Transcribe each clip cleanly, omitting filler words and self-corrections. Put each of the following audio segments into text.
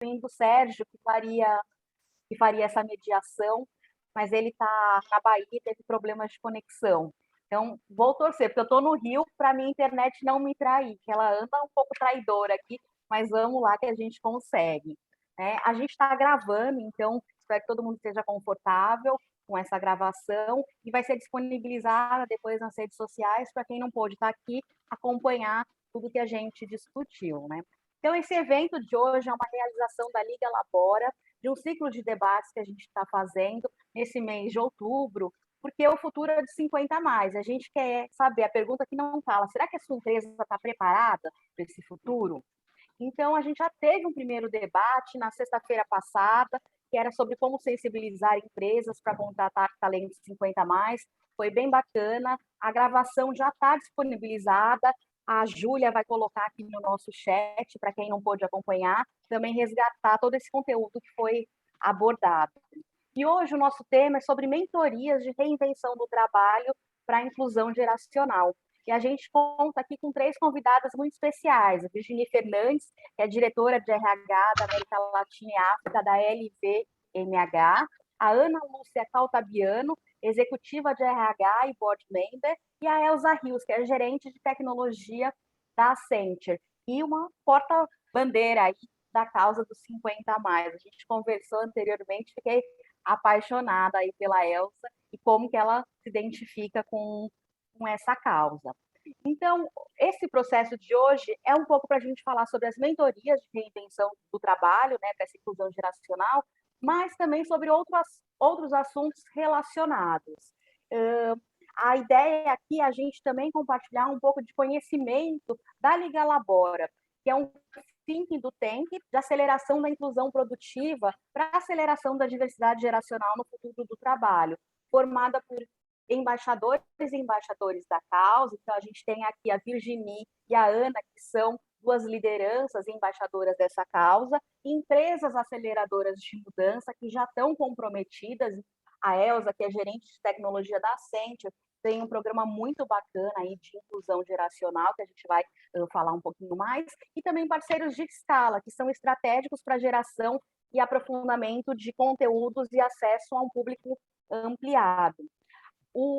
do Sérgio, que faria essa mediação, mas ele está na Bahia e teve problemas de conexão. Então, vou torcer, porque eu estou no Rio para minha internet não me trair, que ela anda um pouco traidora aqui, mas vamos lá que a gente consegue. A gente está gravando, então espero que todo mundo esteja confortável com essa gravação e vai ser disponibilizada depois nas redes sociais para quem não pôde estar aqui acompanhar tudo que a gente discutiu, né? Então, esse evento de hoje é uma realização da Liga Labora, de um ciclo de debates que a gente está fazendo nesse mês de outubro, porque o futuro é de 50 a mais. A gente quer saber, a pergunta que não fala, será que a sua empresa está preparada para esse futuro? Então, a gente já teve um primeiro debate na sexta-feira passada, que era sobre como sensibilizar empresas para contratar talentos 50 a mais. Foi bem bacana. A gravação já está disponibilizada. A Júlia vai colocar aqui no nosso chat, para quem não pôde acompanhar, também resgatar todo esse conteúdo que foi abordado. E hoje o nosso tema é sobre mentorias de reinvenção do trabalho para a inclusão geracional. E a gente conta aqui com 3 convidadas muito especiais. A Virginie Fernandes, que é diretora de RH da América Latina e África, da LVMH. A Ana Lúcia Caltabiano, executiva de RH e board member. E a Elza Rios, que é gerente de tecnologia da Accenture. E uma porta-bandeira aí da causa dos 50 a mais. A gente conversou anteriormente, fiquei apaixonada aí pela Elsa e como que ela se identifica com essa causa. Então, esse processo de hoje é um pouco para a gente falar sobre as mentorias de reinvenção do trabalho, né, para essa inclusão geracional, mas também sobre outros assuntos relacionados. A ideia aqui é a gente também compartilhar um pouco de conhecimento da Liga Labora, que é um think do tank de aceleração da inclusão produtiva para aceleração da diversidade geracional no futuro do trabalho, formada por embaixadores e embaixadores da causa. Então, a gente tem aqui a Virginie e a Ana, que são 2 lideranças e embaixadoras dessa causa, empresas aceleradoras de mudança que já estão comprometidas. A Elza, que é gerente de tecnologia da Accenture, tem um programa muito bacana aí de inclusão geracional, que a gente vai falar um pouquinho mais, e também parceiros de escala, que são estratégicos para geração e aprofundamento de conteúdos e acesso a um público ampliado.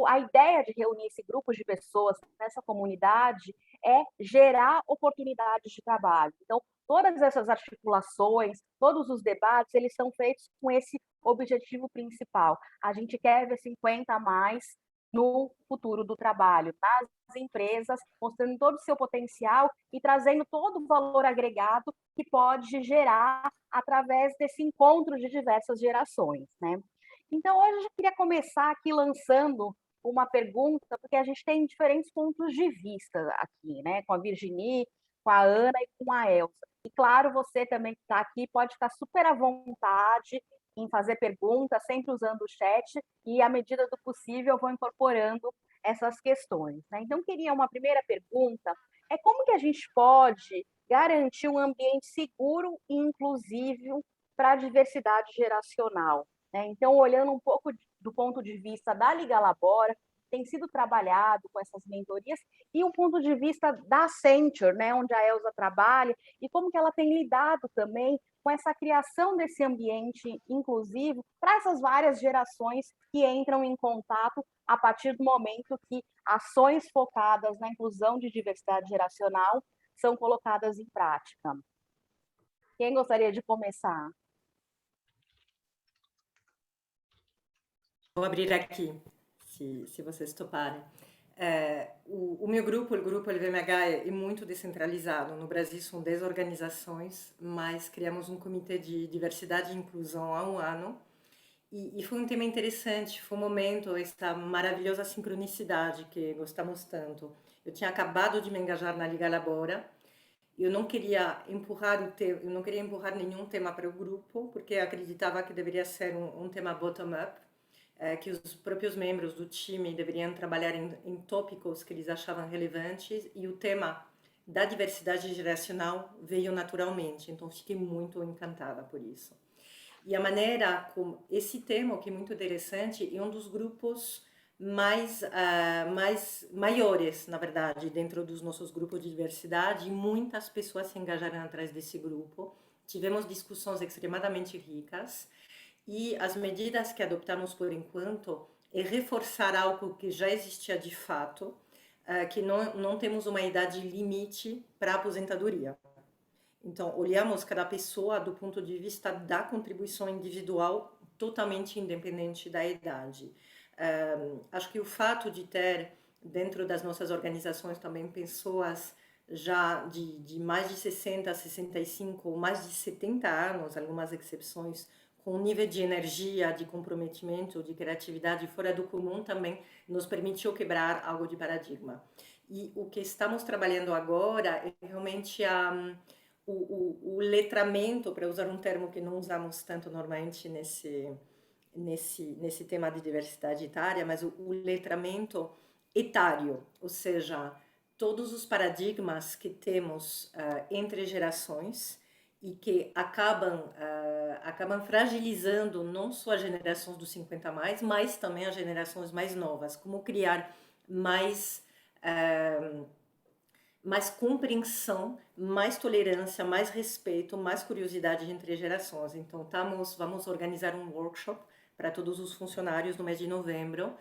A ideia de reunir esse grupo de pessoas nessa comunidade é gerar oportunidades de trabalho. Então, todas essas articulações, todos os debates, eles são feitos com esse objetivo principal. A gente quer ver 50 a mais no futuro do trabalho, nas empresas, mostrando todo o seu potencial e trazendo todo o valor agregado que pode gerar através desse encontro de diversas gerações, né? Então, hoje eu queria começar aqui lançando uma pergunta, porque a gente tem diferentes pontos de vista aqui, né? Com a Virginie, com a Ana e com a Elsa. E, claro, você também que está aqui pode ficar super à vontade em fazer perguntas, sempre usando o chat, e, à medida do possível, eu vou incorporando essas questões, né? Então, queria uma primeira pergunta, é como que a gente pode garantir um ambiente seguro e inclusivo para a diversidade geracional? Então, olhando um pouco do ponto de vista da Liga Labora, tem sido trabalhado com essas mentorias, e o ponto de vista da Accenture, né, onde a Elza trabalha, e como que ela tem lidado também com essa criação desse ambiente inclusivo para essas várias gerações que entram em contato a partir do momento que ações focadas na inclusão de diversidade geracional são colocadas em prática. Quem gostaria de começar? Vou abrir aqui, se vocês toparem. O meu grupo, o grupo LVMH, é muito descentralizado. No Brasil são 10 organizações, mas criamos um comitê de diversidade e inclusão há um ano. E foi um tema interessante, foi um momento, essa maravilhosa sincronicidade que gostamos tanto. Eu tinha acabado de me engajar na Liga Labora. Eu não queria eu não queria empurrar nenhum tema para o grupo, porque acreditava que deveria ser um tema bottom-up, que os próprios membros do time deveriam trabalhar em tópicos que eles achavam relevantes, e o tema da diversidade geracional veio naturalmente, então fiquei muito encantada por isso. E a maneira como esse tema, que é muito interessante, é um dos grupos mais maiores, na verdade, dentro dos nossos grupos de diversidade, e muitas pessoas se engajaram atrás desse grupo, tivemos discussões extremadamente ricas e as medidas que adoptamos por enquanto é reforçar algo que já existia de fato, que não temos uma idade limite para a aposentadoria. Então, olhamos cada pessoa do ponto de vista da contribuição individual, totalmente independente da idade. Acho que o fato de ter, dentro das nossas organizações, também pessoas já de mais de 60, 65 ou mais de 70 anos, algumas exceções, com um nível de energia, de comprometimento, de criatividade fora do comum, também nos permitiu quebrar algo de paradigma. E o que estamos trabalhando agora é realmente o letramento, para usar um termo que não usamos tanto normalmente nesse tema de diversidade etária, mas o letramento etário, ou seja, todos os paradigmas que temos entre gerações e que acabam fragilizando não só as gerações dos 50 mais, mas também as gerações mais novas, como criar mais compreensão, mais tolerância, mais respeito, mais curiosidade entre gerações. Então, vamos organizar um workshop para todos os funcionários no mês de novembro.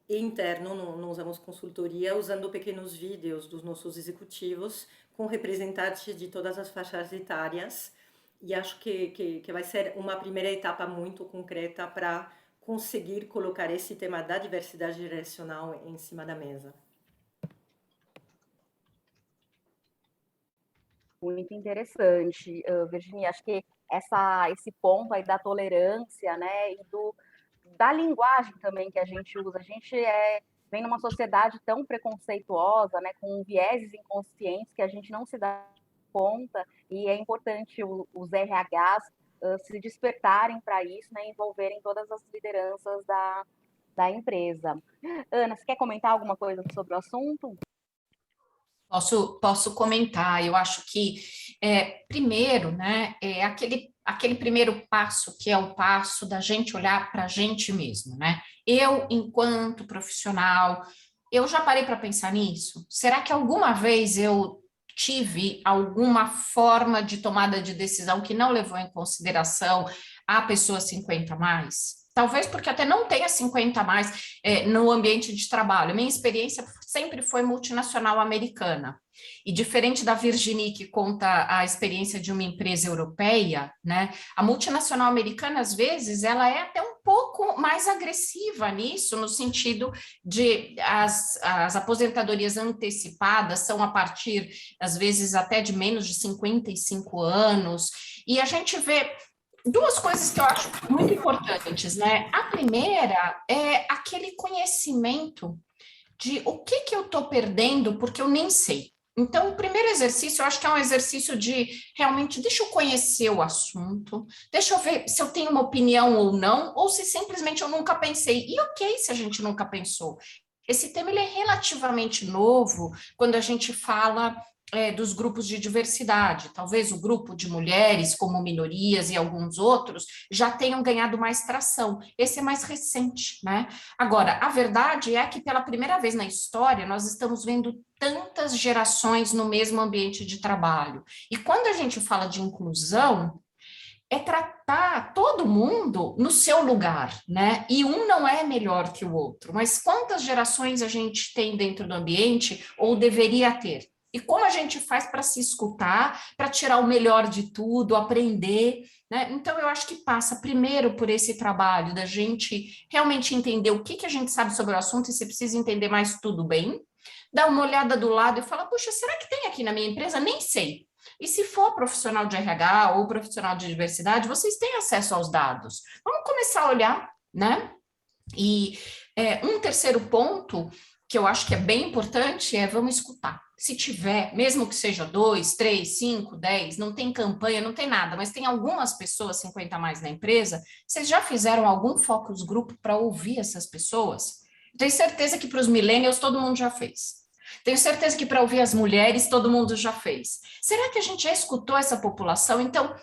Interno, não usamos consultoria, usando pequenos vídeos dos nossos executivos com representantes de todas as faixas etárias. E acho que vai ser uma primeira etapa muito concreta para conseguir colocar esse tema da diversidade geracional em cima da mesa. Muito interessante, Virginia. Acho que esse ponto aí da tolerância, né, e da linguagem também que a gente usa. A gente vem numa sociedade tão preconceituosa, né, com vieses inconscientes que a gente não se dá conta, e é importante os RHs se despertarem para isso, né, envolverem todas as lideranças da empresa. Ana, você quer comentar alguma coisa sobre o assunto? Posso comentar. Eu acho que, primeiro, né, aquele primeiro passo, que é o passo da gente olhar para a gente mesmo, né? Eu, enquanto profissional, eu já parei para pensar nisso? Será que alguma vez eu tive alguma forma de tomada de decisão que não levou em consideração a pessoa 50 mais? Talvez porque até não tenha 50 mais no ambiente de trabalho. Minha experiência sempre foi multinacional americana. E diferente da Virginie, que conta a experiência de uma empresa europeia, né? A multinacional americana, às vezes, ela é até um pouco mais agressiva nisso, no sentido de as aposentadorias antecipadas são a partir, às vezes, até de menos de 55 anos. E a gente vê duas coisas que eu acho muito importantes, né? A primeira é aquele conhecimento de o que eu estou perdendo porque eu nem sei. Então, o primeiro exercício, eu acho que é um exercício de realmente, deixa eu conhecer o assunto, deixa eu ver se eu tenho uma opinião ou não, ou se simplesmente eu nunca pensei. E ok se a gente nunca pensou. Esse tema ele é relativamente novo quando a gente fala dos grupos de diversidade. Talvez o grupo de mulheres como minorias e alguns outros já tenham ganhado mais tração. Esse é mais recente, né? Agora, a verdade é que pela primeira vez na história nós estamos vendo tantas gerações no mesmo ambiente de trabalho. E quando a gente fala de inclusão, é tratar todo mundo no seu lugar, né? E um não é melhor que o outro, mas quantas gerações a gente tem dentro do ambiente ou deveria ter? E como a gente faz para se escutar, para tirar o melhor de tudo, aprender, né? Então, eu acho que passa primeiro por esse trabalho da gente realmente entender o que a gente sabe sobre o assunto e se precisa entender mais, tudo bem. Dar uma olhada do lado e falar, puxa, será que tem aqui na minha empresa? Nem sei. E se for profissional de RH ou profissional de diversidade, vocês têm acesso aos dados. Vamos começar a olhar, né? E um terceiro ponto que eu acho que é bem importante é vamos escutar. Se tiver, mesmo que seja 2, 3, 5, 10, não tem campanha, não tem nada, mas tem algumas pessoas 50 a mais na empresa, vocês já fizeram algum focus group para ouvir essas pessoas? Tenho certeza que para os millennials todo mundo já fez. Tenho certeza que para ouvir as mulheres todo mundo já fez. Será que a gente já escutou essa população? Então,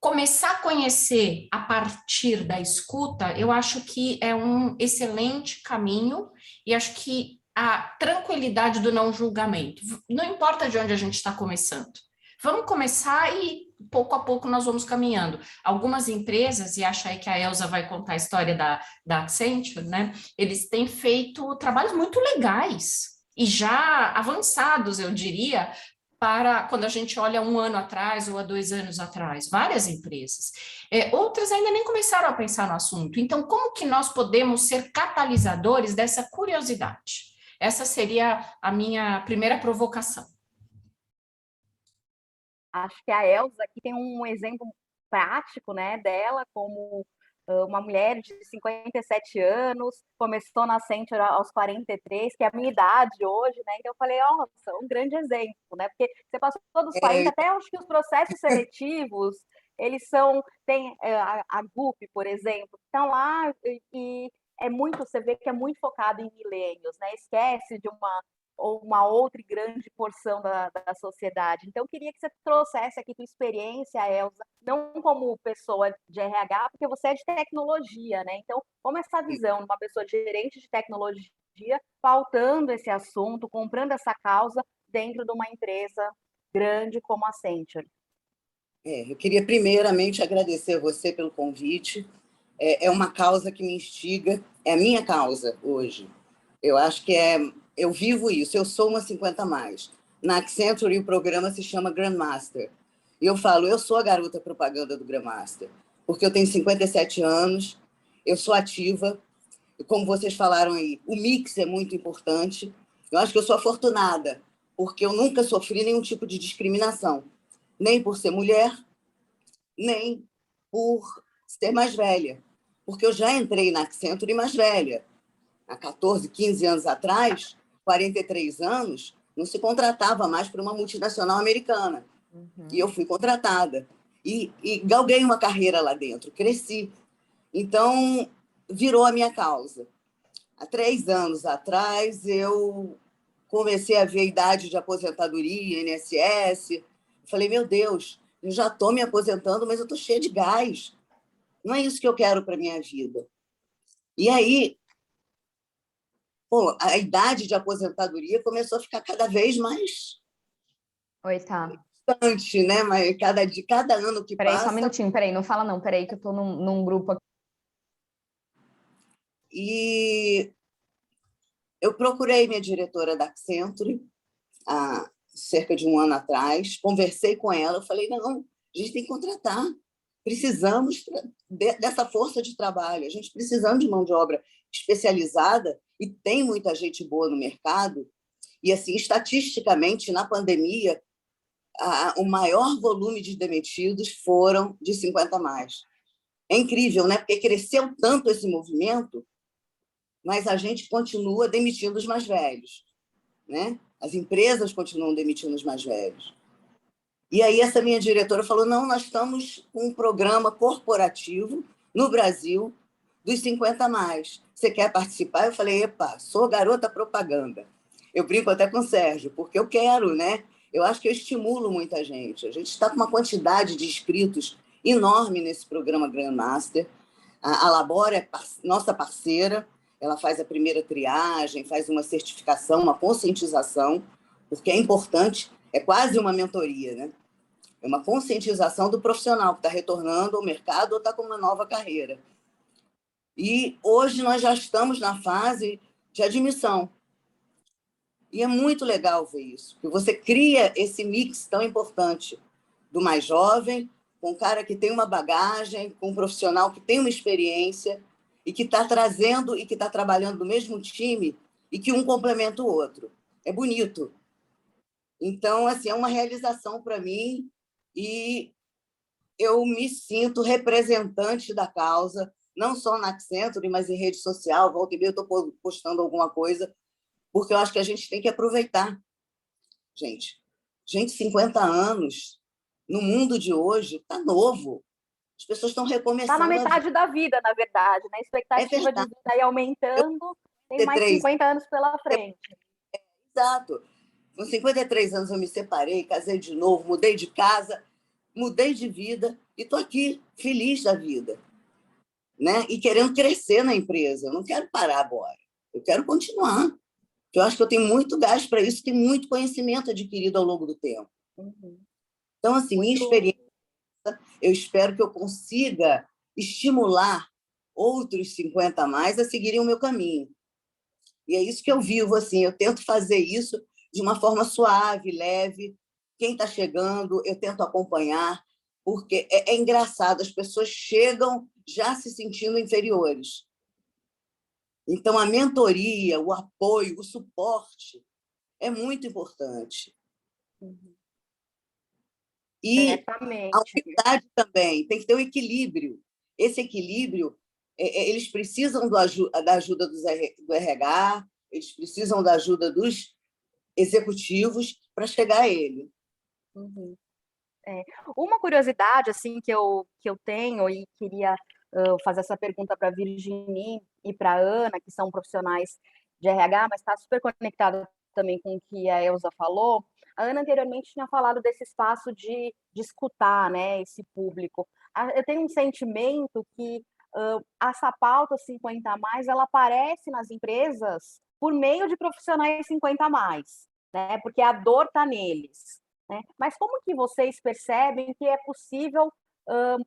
começar a conhecer a partir da escuta, eu acho que é um excelente caminho e acho que a tranquilidade do não julgamento. Não importa de onde a gente está começando. vamos começar e pouco a pouco nós vamos caminhando. Algumas empresas, e acho aí que a Elza vai contar a história da Accenture, né? Eles têm feito trabalhos muito legais e já avançados, eu diria, para quando a gente olha 1 ano atrás ou há 2 anos atrás, várias empresas. Outras ainda nem começaram a pensar no assunto. Então, como que nós podemos ser catalisadores dessa curiosidade? Essa seria a minha primeira provocação. Acho que a Elza aqui tem um exemplo prático, né, dela como uma mulher de 57 anos, começou na Accenture aos 43, que é a minha idade hoje, né? Então eu falei, nossa, um grande exemplo, né? Porque você passou dos 40, até acho que os processos seletivos, eles são, tem a GUP, por exemplo, estão lá e é muito, você vê que é muito focado em milênios, né? Esquece de uma outra grande porção da sociedade. Então, eu queria que você trouxesse aqui tua experiência, Elza, não como pessoa de RH, porque você é de tecnologia, né? Então, como essa visão de uma pessoa gerente de tecnologia, pautando esse assunto, comprando essa causa dentro de uma empresa grande como a Accenture. Eu queria primeiramente agradecer a você pelo convite. É uma causa que me instiga, é a minha causa hoje. Eu acho que eu vivo isso, eu sou uma 50 mais. Na Accenture, o programa se chama Grandmaster. E eu falo, eu sou a garota propaganda do Grandmaster, porque eu tenho 57 anos, eu sou ativa, e como vocês falaram aí, o mix é muito importante. Eu acho que eu sou afortunada, porque eu nunca sofri nenhum tipo de discriminação, nem por ser mulher, nem por ser mais velha, porque eu já entrei na Accenture mais velha. Há 14, 15 anos atrás, 43 anos, não se contratava mais para uma multinacional americana. Uhum. E eu fui contratada. E galguei uma carreira lá dentro, cresci. Então, virou a minha causa. Há 3 anos atrás, eu comecei a ver a idade de aposentadoria, INSS. Falei, meu Deus, eu já estou me aposentando, mas eu estou cheia de gás. Não é isso que eu quero para a minha vida. E aí, a idade de aposentadoria começou a ficar cada vez mais... Oi, tá. Distante, né? Mas cada ano que peraí, passa... Só um minutinho, peraí, não fala não, peraí, que eu estou num grupo aqui. E eu procurei minha diretora da Accenture há cerca de 1 ano atrás, conversei com ela, eu falei, não, a gente tem que contratar, precisamos dessa força de trabalho, a gente precisamos de mão de obra especializada e tem muita gente boa no mercado. E, assim, estatisticamente, na pandemia, o maior volume de demitidos foram de 50 mais. É incrível, né? Porque cresceu tanto esse movimento, mas a gente continua demitindo os mais velhos, né? As empresas continuam demitindo os mais velhos. E aí essa minha diretora falou, não, nós estamos com um programa corporativo no Brasil dos 50 mais. Você quer participar? Eu falei, epa, sou garota propaganda. Eu brinco até com o Sérgio, porque eu quero, né? Eu acho que eu estimulo muita gente. A gente está com uma quantidade de inscritos enorme nesse programa Grandmaster. A Labora é nossa parceira, ela faz a primeira triagem, faz uma certificação, uma conscientização, porque é importante, é quase uma mentoria, né? É uma conscientização do profissional que está retornando ao mercado ou está com uma nova carreira. E hoje nós já estamos na fase de admissão. E é muito legal ver isso, que você cria esse mix tão importante do mais jovem, com um cara que tem uma bagagem, com um profissional que tem uma experiência e que está trazendo e que está trabalhando no mesmo time e que um complementa o outro. É bonito. Então, assim, é uma realização para mim e eu me sinto representante da causa, não só na Accenture, mas em rede social. Volta e meia eu estou postando alguma coisa, porque eu acho que a gente tem que aproveitar. Gente, 50 anos, no mundo de hoje, está novo. As pessoas estão recomeçando. Está na metade da vida, na verdade, né? A expectativa de vida aí aumentando, tem mais 50 anos pela frente. Exato. Com 53 anos eu me separei, casei de novo, mudei de casa, mudei de vida e estou aqui, feliz da vida, né? E querendo crescer na empresa. Eu não quero parar agora, eu quero continuar. Eu acho que eu tenho muito gás para isso, tenho muito conhecimento adquirido ao longo do tempo. Uhum. Então, assim, minha experiência, eu espero que eu consiga estimular outros 50 a mais a seguirem o meu caminho. E é isso que eu vivo, assim, eu tento fazer isso de uma forma suave, leve. Quem está chegando, eu tento acompanhar, porque é engraçado, as pessoas chegam já se sentindo inferiores. Então, a mentoria, o apoio, o suporte é muito importante. E a humildade também, tem que ter um equilíbrio. Esse equilíbrio, eles precisam da ajuda do RH, eles precisam da ajuda dos executivos para chegar a ele. Uma curiosidade assim que eu tenho e queria fazer essa pergunta para a Virginie e para a Ana, que são profissionais de RH, mas está super conectada também com o que a Elza falou. A Ana anteriormente tinha falado desse espaço de escutar, né, esse público. Eu tenho um sentimento que essa pauta 50 a mais, ela aparece nas empresas por meio de profissionais 50 a mais, né, porque a dor está neles. Né? Mas como que vocês percebem que é possível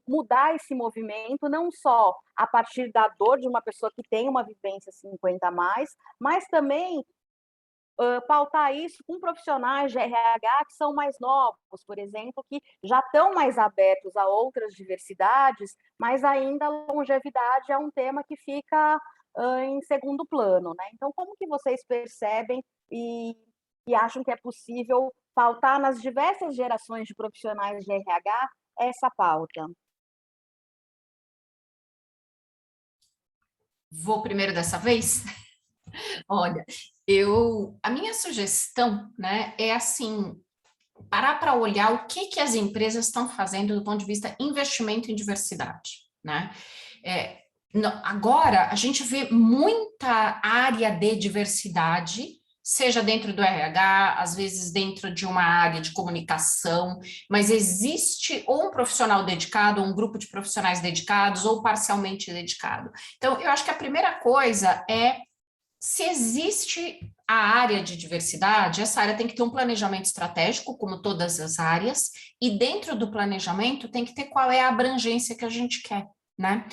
mudar esse movimento, não só a partir da dor de uma pessoa que tem uma vivência 50 a mais, mas também pautar isso com profissionais de RH que são mais novos, por exemplo, que já estão mais abertos a outras diversidades, mas ainda a longevidade é um tema que fica em segundo plano. Né? Então, como que vocês percebem e acham que é possível pautar nas diversas gerações de profissionais de RH essa pauta? Vou primeiro dessa vez? Olha, a minha sugestão, né, é assim, parar para olhar o que as empresas estão fazendo do ponto de vista investimento em diversidade, né? Agora, a gente vê muita área de diversidade, seja dentro do RH, às vezes dentro de uma área de comunicação, mas existe ou um profissional dedicado, ou um grupo de profissionais dedicados, ou parcialmente dedicado. Então, eu acho que a primeira coisa é, se existe a área de diversidade, essa área tem que ter um planejamento estratégico, como todas as áreas, e dentro do planejamento tem que ter qual é a abrangência que a gente quer, né?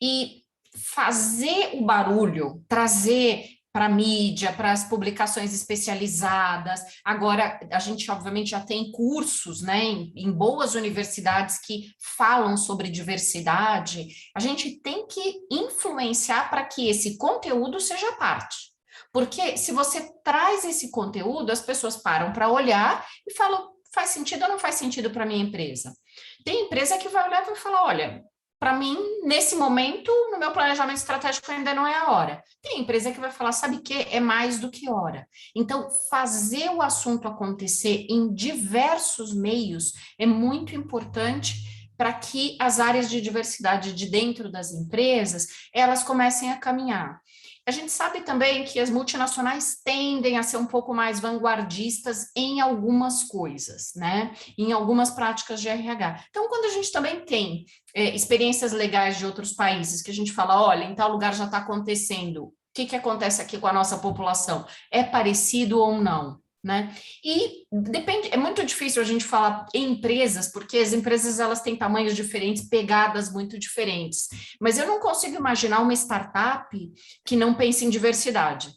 E fazer o barulho, trazer para a mídia, para as publicações especializadas. Agora, a gente, obviamente, já tem cursos, né, em boas universidades que falam sobre diversidade. A gente tem que influenciar para que esse conteúdo seja parte. Porque se você traz esse conteúdo, as pessoas param para olhar e falam, faz sentido ou não faz sentido para a minha empresa? Tem empresa que vai olhar e vai falar, olha, para mim, nesse momento, no meu planejamento estratégico ainda não é a hora. Tem empresa que vai falar, sabe o quê? É mais do que hora. Então, fazer o assunto acontecer em diversos meios é muito importante para que as áreas de diversidade de dentro das empresas, elas comecem a caminhar. A gente sabe também que as multinacionais tendem a ser um pouco mais vanguardistas em algumas coisas, né? Em algumas práticas de RH. Então, quando a gente também tem experiências legais de outros países, que a gente fala, olha, em tal lugar já está acontecendo, o que acontece aqui com a nossa população? É parecido ou não? Né? E depende, é muito difícil a gente falar em empresas, porque as empresas elas têm tamanhos diferentes, pegadas muito diferentes, mas eu não consigo imaginar uma startup que não pense em diversidade,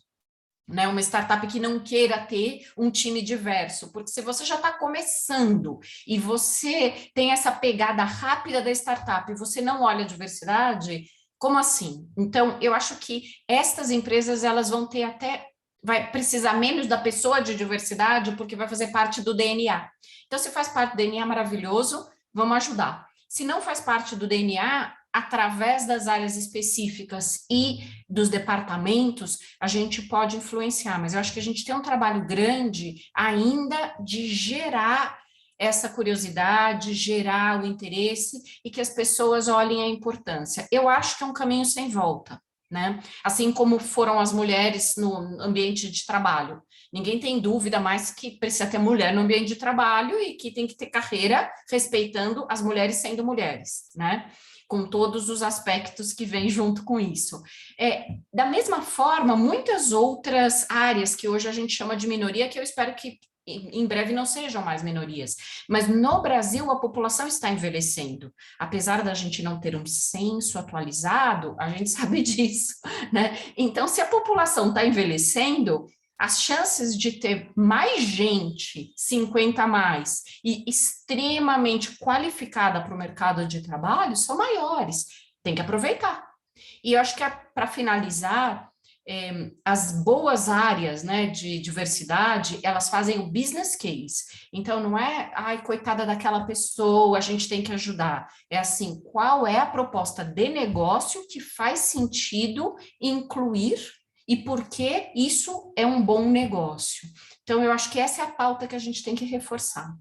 né? Uma startup que não queira ter um time diverso, porque se você já está começando e você tem essa pegada rápida da startup e você não olha a diversidade, como assim? Então, eu acho que estas empresas elas vão ter até vai precisar menos da pessoa de diversidade, porque vai fazer parte do DNA. Então, se faz parte do DNA, maravilhoso, vamos ajudar. Se não faz parte do DNA, através das áreas específicas e dos departamentos, a gente pode influenciar, mas eu acho que a gente tem um trabalho grande ainda de gerar essa curiosidade, gerar o interesse e que as pessoas olhem a importância. Eu acho que é um caminho sem volta. Né? Assim como foram as mulheres no ambiente de trabalho. Ninguém tem dúvida mais que precisa ter mulher no ambiente de trabalho e que tem que ter carreira respeitando as mulheres sendo mulheres, né? Com todos os aspectos que vêm junto com isso. Da mesma forma, muitas outras áreas que hoje a gente chama de minoria, que eu espero que em breve não sejam mais minorias. Mas no Brasil, a população está envelhecendo. Apesar da gente não ter um censo atualizado, a gente sabe disso, né? Então, se a população está envelhecendo, as chances de ter mais gente, 50 a mais, e extremamente qualificada para o mercado de trabalho são maiores. Tem que aproveitar. E eu acho que, para finalizar, as boas áreas, né, de diversidade, elas fazem o business case. Então, não é, ai, coitada daquela pessoa, a gente tem que ajudar. É assim, qual é a proposta de negócio que faz sentido incluir e por que isso é um bom negócio? Então, eu acho que essa é a pauta que a gente tem que reforçar.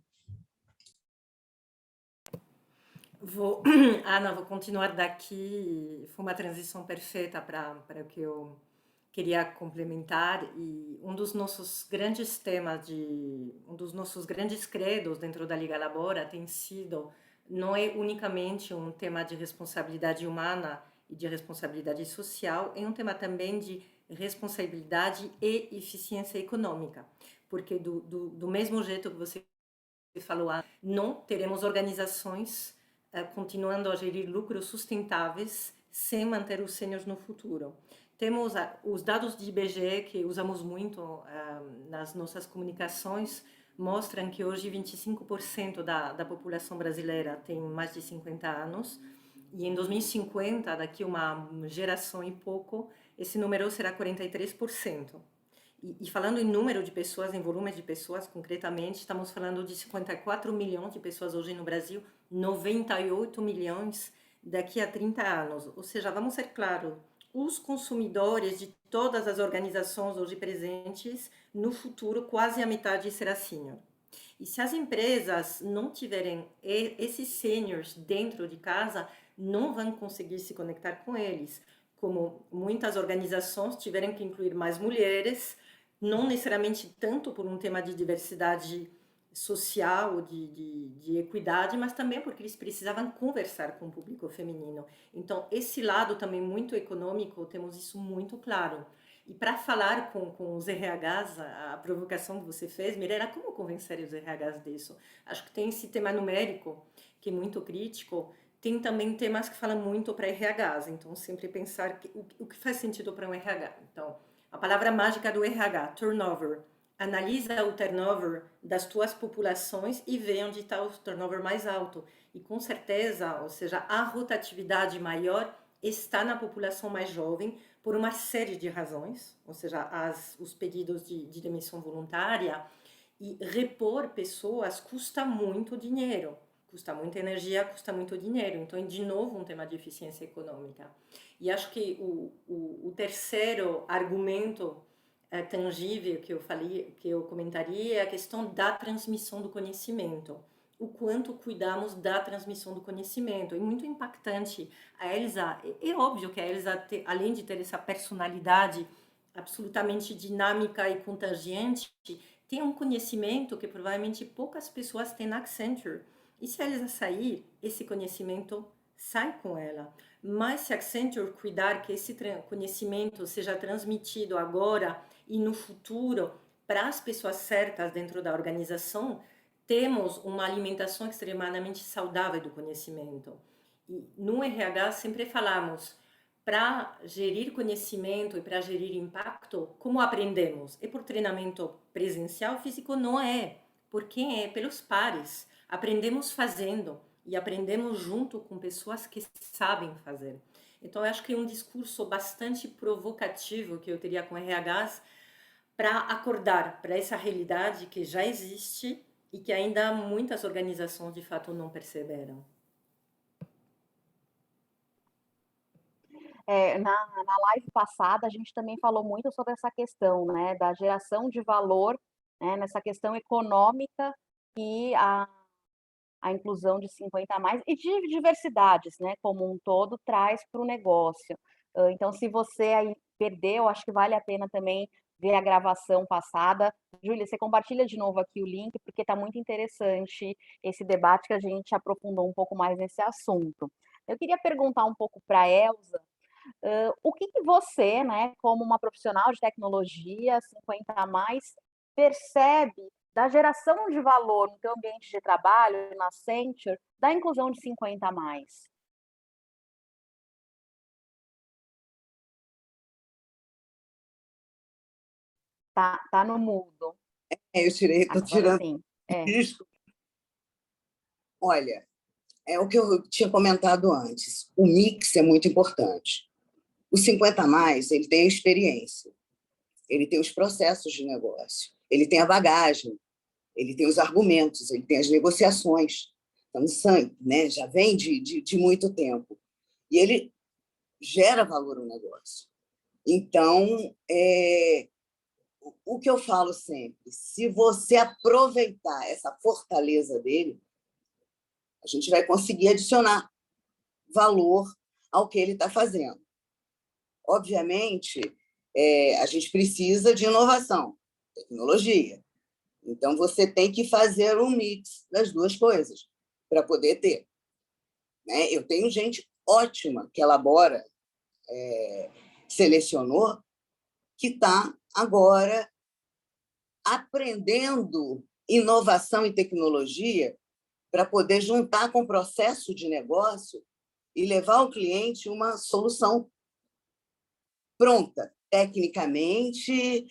Ana, vou continuar daqui. Foi uma transição perfeita para o que eu queria complementar. E um dos nossos grandes temas, um dos nossos grandes credos dentro da Liga Labora tem sido, não é unicamente um tema de responsabilidade humana e de responsabilidade social, é um tema também de responsabilidade e eficiência econômica. Porque do mesmo jeito que você falou, não teremos organizações continuando a gerir lucros sustentáveis sem manter os sêniores no futuro. Temos os dados de IBGE, que usamos muito nas nossas comunicações, mostram que hoje 25% da população brasileira tem mais de 50 anos, e em 2050, daqui uma geração e pouco, esse número será 43%. E falando em número de pessoas, em volume de pessoas, concretamente, estamos falando de 54 milhões de pessoas hoje no Brasil, 98 milhões daqui a 30 anos. Ou seja, vamos ser claros, os consumidores de todas as organizações hoje presentes, no futuro, quase a metade será sênior. E se as empresas não tiverem esses sêniors dentro de casa, não vão conseguir se conectar com eles. Como muitas organizações tiveram que incluir mais mulheres, não necessariamente tanto por um tema de diversidade social, de equidade, mas também porque eles precisavam conversar com o público feminino. Então, esse lado também muito econômico, temos isso muito claro. E para falar com os RHs, a provocação que você fez, Mirella, como convencer os RHs disso? Acho que tem esse tema numérico, que é muito crítico, tem também temas que falam muito para RHs, então sempre pensar o que faz sentido para um RH. Então, a palavra mágica do RH, turnover. Analisa o turnover das tuas populações e vê onde está o turnover mais alto. E com certeza, ou seja, a rotatividade maior está na população mais jovem por uma série de razões, ou seja, os pedidos de demissão voluntária, e repor pessoas custa muito dinheiro, custa muita energia, custa muito dinheiro. Então, é de novo um tema de eficiência econômica. E acho que o terceiro argumento tangível que eu comentaria é a questão da transmissão do conhecimento. O quanto cuidamos da transmissão do conhecimento. É muito impactante. A Elsa, é óbvio que a Elsa, além de ter essa personalidade absolutamente dinâmica e contagiante, tem um conhecimento que provavelmente poucas pessoas têm na Accenture. E se a Elsa sair, esse conhecimento sai com ela. Mas se a Accenture cuidar que esse conhecimento seja transmitido agora e no futuro para as pessoas certas dentro da organização, temos uma alimentação extremamente saudável do conhecimento. E no RH sempre falamos, para gerir conhecimento e para gerir impacto, como aprendemos? É por treinamento presencial, físico? Não é, porque é pelos pares. Aprendemos fazendo e aprendemos junto com pessoas que sabem fazer. Então, eu acho que é um discurso bastante provocativo que eu teria com RHs para acordar para essa realidade que já existe e que ainda muitas organizações, de fato, não perceberam. Na live passada, a gente também falou muito sobre essa questão, né, da geração de valor, né, nessa questão econômica e a inclusão de 50 a mais e de diversidades, né, como um todo, traz para o negócio. Então, se você aí perdeu, acho que vale a pena também ver a gravação passada. Júlia, você compartilha de novo aqui o link, porque está muito interessante esse debate que a gente aprofundou um pouco mais nesse assunto. Eu queria perguntar um pouco para a Elsa, o que você, né, como uma profissional de tecnologia, 50 a mais, percebe da geração de valor no teu ambiente de trabalho, na Accenture, da inclusão de 50 a mais? Tá no mudo. Eu estou Agora tirando sim. risco. Olha, é o que eu tinha comentado antes. O mix é muito importante. O 50 a mais, ele tem a experiência, ele tem os processos de negócio, ele tem a bagagem, ele tem os argumentos, ele tem as negociações. Então, o sangue, né, já vem de muito tempo. E ele gera valor no negócio. Então, o que eu falo sempre, se você aproveitar essa fortaleza dele, a gente vai conseguir adicionar valor ao que ele está fazendo. Obviamente, a gente precisa de inovação, tecnologia. Então, você tem que fazer um mix das duas coisas para poder ter. Né? Eu tenho gente ótima que elabora, selecionou, que está agora aprendendo inovação e tecnologia para poder juntar com o processo de negócio e levar ao cliente uma solução pronta, tecnicamente,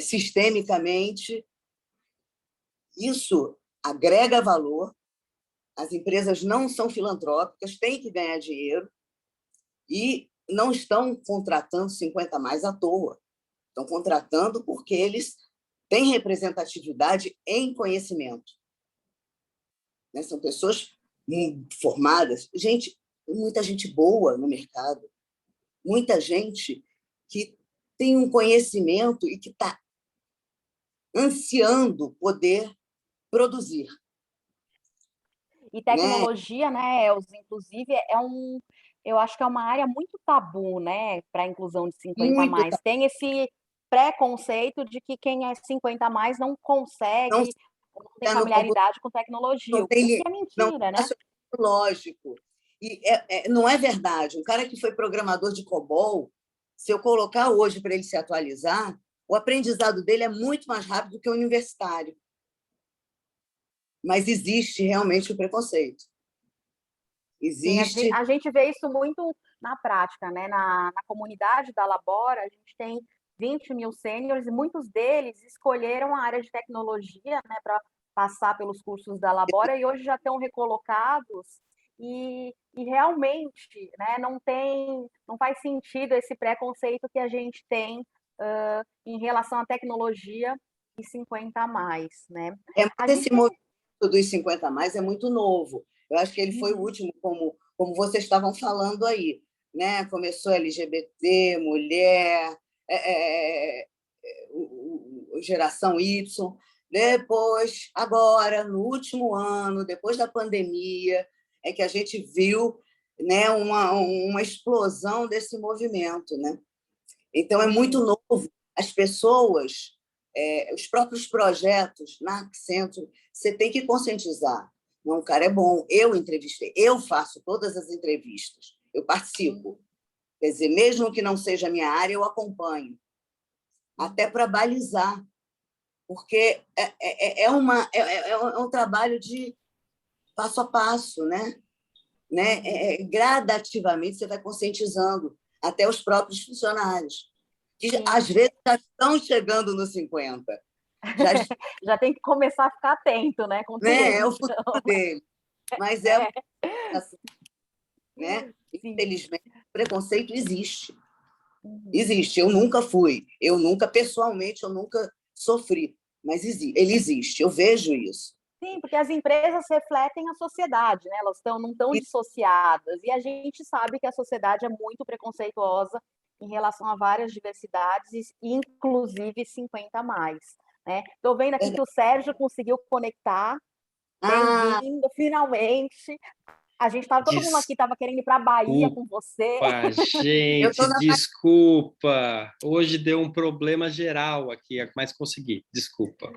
sistemicamente. Isso agrega valor. As empresas não são filantrópicas, têm que ganhar dinheiro e não estão contratando 50 a mais à toa. Estão contratando porque eles têm representatividade em conhecimento. Né? São pessoas formadas. Gente, muita gente boa no mercado. Muita gente que tem um conhecimento e que está ansiando poder produzir. E tecnologia, né, Elza, inclusive, eu acho que é uma área muito tabu, né, para a inclusão de 50 a mais. Tem esse preconceito de que quem é 50 a mais não consegue, não tem familiaridade com tecnologia, o que é mentira, né? Lógico. E não é verdade. Um cara que foi programador de COBOL, se eu colocar hoje para ele se atualizar, o aprendizado dele é muito mais rápido do que o universitário. Mas existe realmente o preconceito. Existe. Sim, a gente vê isso muito na prática, né? Na comunidade da Labora, a gente tem 20 mil sêniores e muitos deles escolheram a área de tecnologia, né, para passar pelos cursos da Labora e hoje já estão recolocados e realmente, né, não faz sentido esse preconceito que a gente tem em relação à tecnologia e 50 a mais, né? Esse movimento dos 50 a mais é muito novo. Eu acho que ele foi o último, como vocês estavam falando aí, né? Começou LGBT, mulher, geração Y. Depois, agora, no último ano, depois da pandemia, é que a gente viu, né, uma explosão desse movimento, né? Então, é muito novo. As pessoas, os próprios projetos na Accenture, você tem que conscientizar. Não, o cara é bom. Eu entrevistei, eu faço todas as entrevistas, eu participo. Quer dizer, mesmo que não seja a minha área, eu acompanho. Até para balizar, porque é um trabalho de passo a passo, né? Gradativamente você vai conscientizando até os próprios funcionários, que às vezes já estão chegando nos 50. Já tem que começar a ficar atento, né? Com tudo, é o futuro dele. Mas né? Infelizmente, o preconceito existe. Existe. Eu nunca fui. Pessoalmente, eu nunca sofri. Mas ele existe. Eu vejo isso. Sim, porque as empresas refletem a sociedade, né? Elas não estão dissociadas. E a gente sabe que a sociedade é muito preconceituosa em relação a várias diversidades, inclusive 50 a mais. Estou vendo aqui que o Sérgio conseguiu conectar. Bem-vindo, finalmente. A gente todo mundo aqui estava querendo ir para a Bahia com você. Gente, desculpa. Hoje deu um problema geral aqui, mas consegui. Desculpa.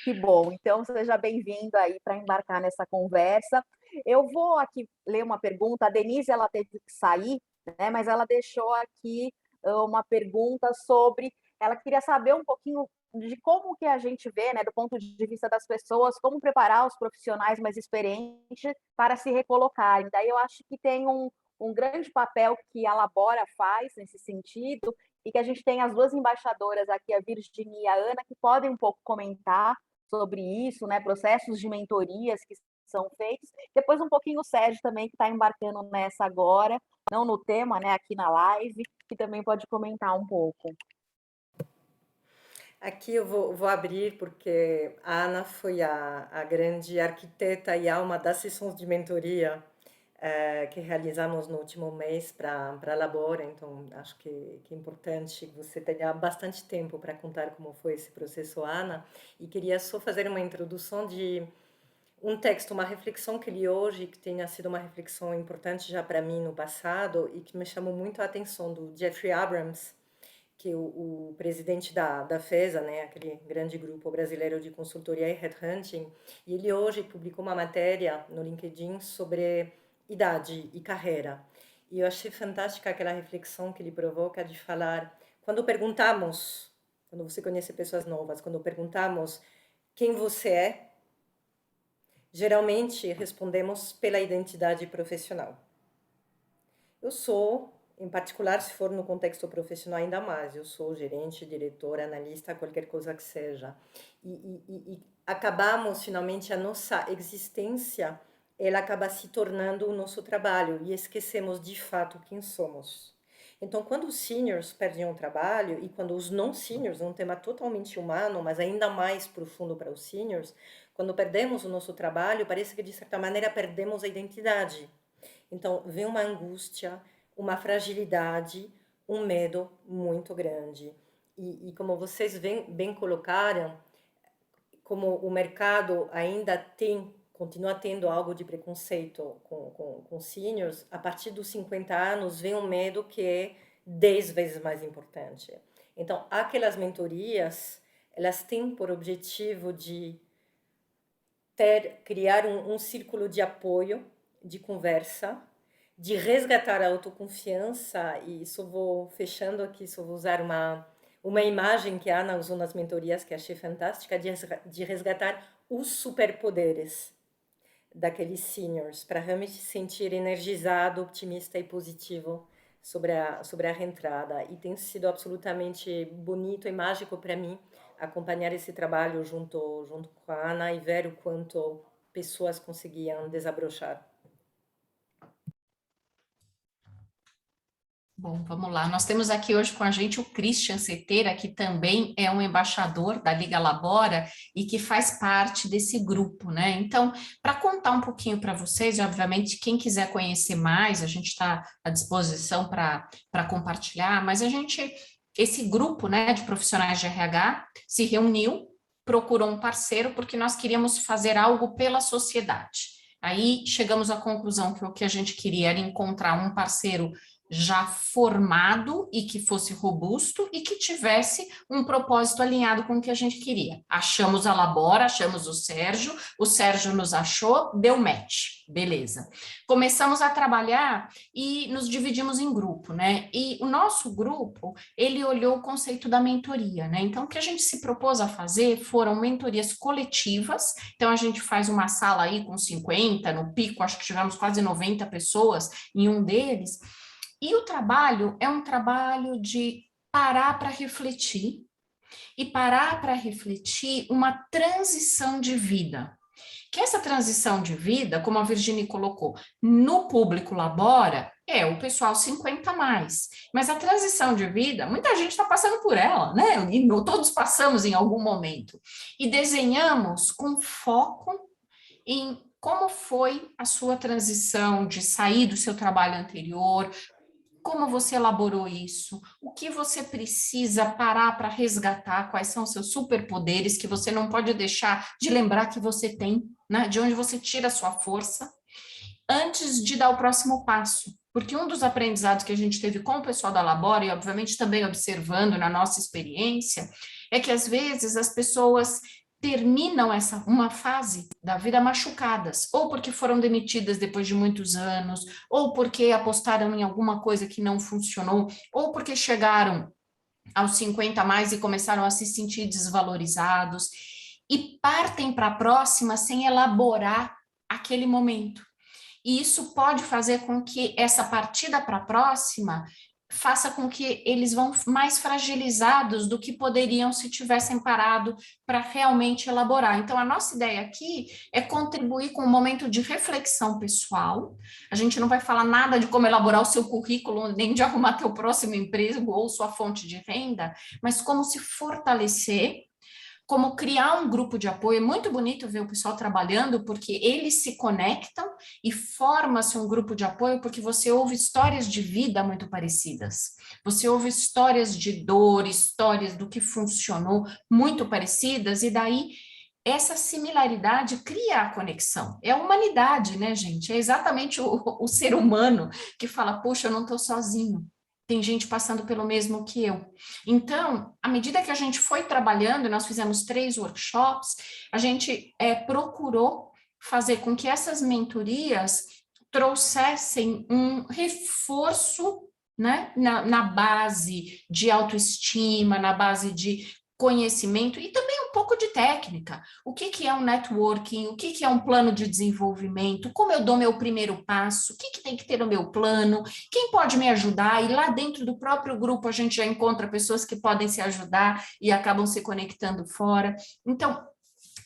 Que bom. Então, seja bem-vindo aí para embarcar nessa conversa. Eu vou aqui ler uma pergunta. A Denise, ela teve que sair, né? Mas ela deixou aqui uma pergunta sobre... Ela queria saber um pouquinho de como que a gente vê, né, do ponto de vista das pessoas, como preparar os profissionais mais experientes para se recolocarem. Daí eu acho que tem um grande papel que a Labora faz nesse sentido, e que a gente tem as duas embaixadoras aqui, a Virginia e a Ana, que podem um pouco comentar sobre isso, né, processos de mentorias que são feitos. Depois um pouquinho o Sérgio também, que está embarcando nessa agora, não no tema, né, aqui na live, que também pode comentar um pouco. Aqui eu vou abrir, porque a Ana foi a grande arquiteta e alma das sessões de mentoria que realizamos no último mês para a Labora, então acho que é importante que você tenha bastante tempo para contar como foi esse processo, Ana, e queria só fazer uma introdução de um texto, uma reflexão que li hoje, que tenha sido uma reflexão importante já para mim no passado e que me chamou muito a atenção, do Jeffrey Abrams, que é o presidente da FESA, né, aquele grande grupo brasileiro de consultoria e headhunting, e ele hoje publicou uma matéria no LinkedIn sobre idade e carreira. E eu achei fantástica aquela reflexão que ele provoca de falar, quando você conhece pessoas novas, quando perguntamos quem você é, geralmente respondemos pela identidade profissional. Eu sou, em particular, se for no contexto profissional ainda mais, eu sou gerente, diretor, analista, qualquer coisa que seja. E acabamos, finalmente, a nossa existência, ela acaba se tornando o nosso trabalho e esquecemos, de fato, quem somos. Então, quando os seniors perdem o trabalho e quando os não-seniors, um tema totalmente humano, mas ainda mais profundo para os seniors, quando perdemos o nosso trabalho, parece que, de certa maneira, perdemos a identidade. Então, vem uma angústia, uma fragilidade, um medo muito grande. E como vocês bem colocaram, como o mercado ainda continua tendo algo de preconceito com seniors, a partir dos 50 anos vem um medo que é 10 vezes mais importante. Então, aquelas mentorias, elas têm por objetivo de criar um círculo de apoio, de conversa, de resgatar a autoconfiança, e só vou fechando aqui, só vou usar uma imagem que a Ana usou nas mentorias, que achei fantástica, de resgatar os superpoderes daqueles seniors, para realmente se sentir energizado, otimista e positivo sobre a reentrada. E tem sido absolutamente bonito e mágico para mim acompanhar esse trabalho junto com a Ana e ver o quanto pessoas conseguiam desabrochar. Bom, vamos lá. Nós temos aqui hoje com a gente o Christian Ceteira, que também é um embaixador da Liga Labora e que faz parte desse grupo, né? Então, para contar um pouquinho para vocês, e obviamente quem quiser conhecer mais, a gente está à disposição para compartilhar, mas esse grupo, né, de profissionais de RH se reuniu, procurou um parceiro porque nós queríamos fazer algo pela sociedade. Aí chegamos à conclusão que o que a gente queria era encontrar um parceiro já formado e que fosse robusto e que tivesse um propósito alinhado com o que a gente queria. Achamos a Labora, achamos o Sérgio nos achou, deu match, beleza. Começamos a trabalhar e nos dividimos em grupo, né? E o nosso grupo, ele olhou o conceito da mentoria, né? Então, o que a gente se propôs a fazer foram mentorias coletivas, então a gente faz uma sala aí com 50, no pico, acho que tivemos quase 90 pessoas em um deles. E o trabalho é um trabalho de parar para refletir, e parar para refletir uma transição de vida. Que essa transição de vida, como a Virginie colocou, no público Labora, é o pessoal 50 mais. Mas a transição de vida, muita gente está passando por ela, né? E todos passamos em algum momento. E desenhamos com foco em como foi a sua transição de sair do seu trabalho anterior, como você elaborou isso? O que você precisa parar para resgatar? Quais são os seus superpoderes que você não pode deixar de lembrar que você tem, né? De onde você tira a sua força, antes de dar o próximo passo. Porque um dos aprendizados que a gente teve com o pessoal da Labora, e obviamente também observando na nossa experiência, é que às vezes as pessoas terminam uma fase da vida machucadas, ou porque foram demitidas depois de muitos anos, ou porque apostaram em alguma coisa que não funcionou, ou porque chegaram aos 50 a mais e começaram a se sentir desvalorizados e partem para a próxima sem elaborar aquele momento. E isso pode fazer com que essa partida para a próxima faça com que eles vão mais fragilizados do que poderiam se tivessem parado para realmente elaborar. Então, a nossa ideia aqui é contribuir com um momento de reflexão pessoal. A gente não vai falar nada de como elaborar o seu currículo, nem de arrumar teu próximo emprego ou sua fonte de renda, mas como se fortalecer, como criar um grupo de apoio. É muito bonito ver o pessoal trabalhando, porque eles se conectam e forma-se um grupo de apoio, porque você ouve histórias de vida muito parecidas. Você ouve histórias de dor, histórias do que funcionou muito parecidas, e daí essa similaridade cria a conexão. É a humanidade, né, gente? É exatamente o ser humano que fala, poxa, eu não estou sozinho. Tem gente passando pelo mesmo que eu. Então, à medida que a gente foi trabalhando, nós fizemos 3 workshops, a gente procurou fazer com que essas mentorias trouxessem um reforço, né, na base de autoestima, na base de conhecimento e também um pouco de técnica. O que é um networking? O que é um plano de desenvolvimento? Como eu dou meu primeiro passo? O que tem que ter no meu plano? Quem pode me ajudar? E lá dentro do próprio grupo a gente já encontra pessoas que podem se ajudar e acabam se conectando fora. Então,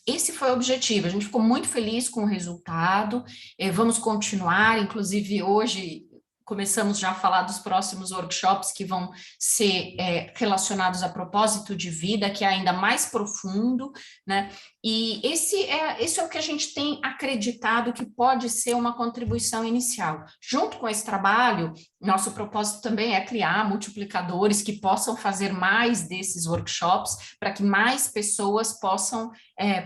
esse foi o objetivo. A gente ficou muito feliz com o resultado. Vamos continuar, inclusive hoje começamos já a falar dos próximos workshops que vão ser relacionados a propósito de vida, que é ainda mais profundo, né? E esse é o que a gente tem acreditado que pode ser uma contribuição inicial. Junto com esse trabalho, nosso propósito também é criar multiplicadores que possam fazer mais desses workshops, para que mais pessoas possam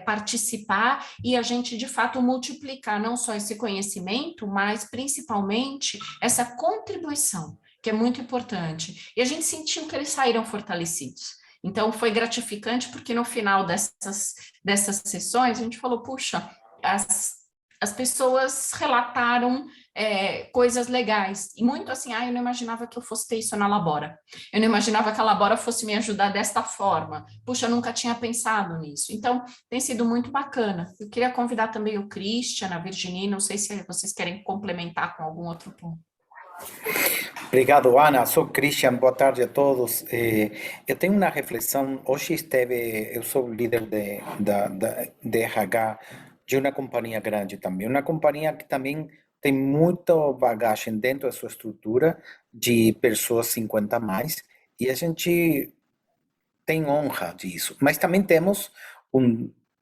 participar e a gente, de fato, multiplicar não só esse conhecimento, mas principalmente essa contribuição, que é muito importante. E a gente sentiu que eles saíram fortalecidos. Então, foi gratificante, porque no final dessas sessões, a gente falou, puxa, as pessoas relataram coisas legais, e muito assim, eu não imaginava que eu fosse ter isso na Labora, eu não imaginava que a Labora fosse me ajudar desta forma, puxa, eu nunca tinha pensado nisso. Então, tem sido muito bacana. Eu queria convidar também o Christian, a Virginie, não sei se vocês querem complementar com algum outro ponto. Obrigado, Ana. Sou Christian, boa tarde a todos. Eu tenho uma reflexão. Hoje eu sou líder de RH de uma companhia grande também. Uma companhia que também tem muita bagagem dentro da sua estrutura de pessoas 50 a mais. E a gente tem honra disso. Mas também temos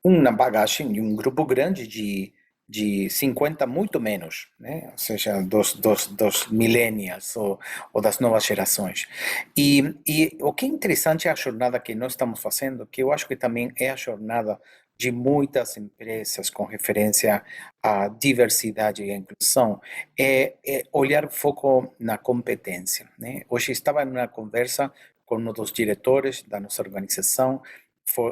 uma bagagem de um grupo grande de 50 muito menos, né? Ou seja, dos millennials ou das novas gerações. E o que é interessante é a jornada que nós estamos fazendo, que eu acho que também é a jornada de muitas empresas com referência à diversidade e à inclusão, é olhar o foco na competência, né? Hoje estava em uma conversa com um dos diretores da nossa organização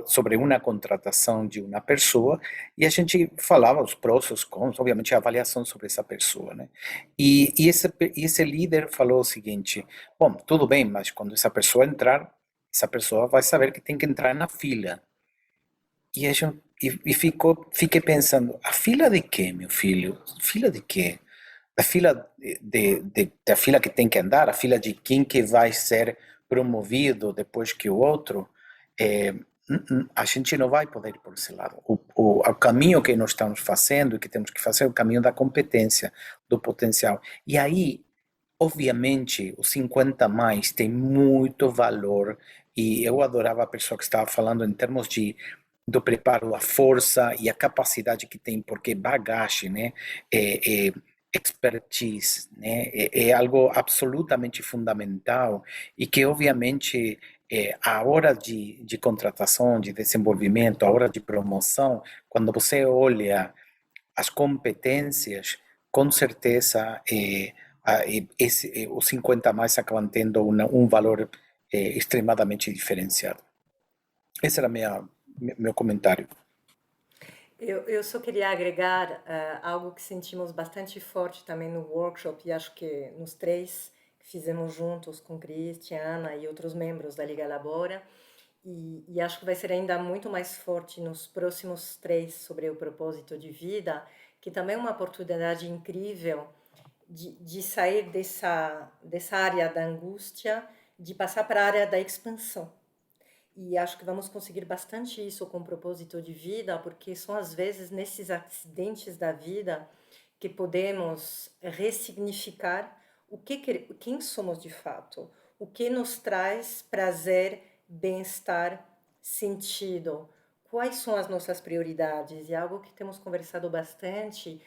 sobre uma contratação de uma pessoa, e a gente falava os prós, os cons, obviamente a avaliação sobre essa pessoa, né? E esse líder falou o seguinte: bom, tudo bem, mas quando essa pessoa entrar, essa pessoa vai saber que tem que entrar na fila. E fiquei pensando, a fila de quê, meu filho? Fila de quê? A fila da fila que tem que andar, a fila de quem que vai ser promovido depois que o outro, a gente não vai poder ir por esse lado. O caminho que nós estamos fazendo e que temos que fazer é o caminho da competência, do potencial. E aí, obviamente, os 50 mais tem muito valor, e eu adorava a pessoa que estava falando em termos do preparo, a força e a capacidade que tem, porque bagagem, né? Expertise, né? É algo absolutamente fundamental e que, obviamente, a hora de contratação, de desenvolvimento, a hora de promoção, quando você olha as competências, com certeza os 50 mais acabam tendo um valor extremamente diferenciado. Esse era meu comentário. Eu só queria agregar algo que sentimos bastante forte também no workshop, e acho que nos 3, fizemos juntos com Cristiana e outros membros da Liga Labora, e acho que vai ser ainda muito mais forte nos próximos 3 sobre o propósito de vida, que também é uma oportunidade incrível de sair dessa área da angústia, de passar para a área da expansão. E acho que vamos conseguir bastante isso com o propósito de vida, porque são às vezes nesses acidentes da vida que podemos ressignificar quem somos de fato, o que nos traz prazer, bem-estar, sentido, quais são as nossas prioridades. E algo que temos conversado bastante,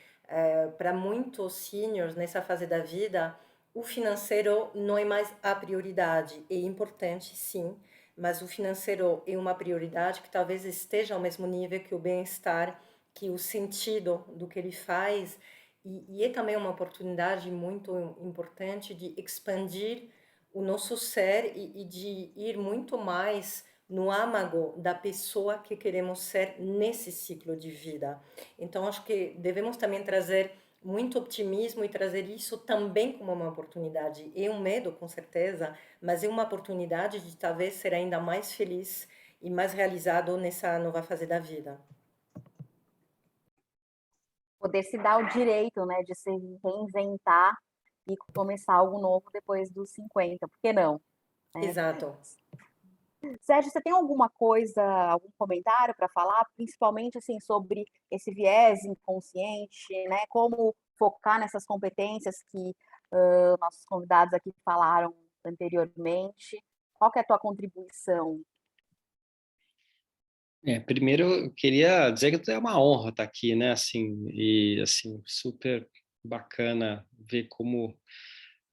para muitos seniors nessa fase da vida, o financeiro não é mais a prioridade. É importante, sim, mas o financeiro é uma prioridade que talvez esteja ao mesmo nível que o bem-estar, que o sentido do que ele faz, e é também uma oportunidade muito importante de expandir o nosso ser e de ir muito mais no âmago da pessoa que queremos ser nesse ciclo de vida. Então, acho que devemos também trazer muito optimismo e trazer isso também como uma oportunidade. É um medo, com certeza, mas é uma oportunidade de talvez ser ainda mais feliz e mais realizado nessa nova fase da vida. Poder se dar o direito, né, de se reinventar e começar algo novo depois dos 50, por que não? Exato. Sérgio, você tem alguma coisa, algum comentário para falar, principalmente assim sobre esse viés inconsciente, né? Como focar nessas competências que nossos convidados aqui falaram anteriormente? Qual que é a tua contribuição? Primeiro, eu queria dizer que é uma honra estar aqui, né? Assim, e assim, super bacana ver como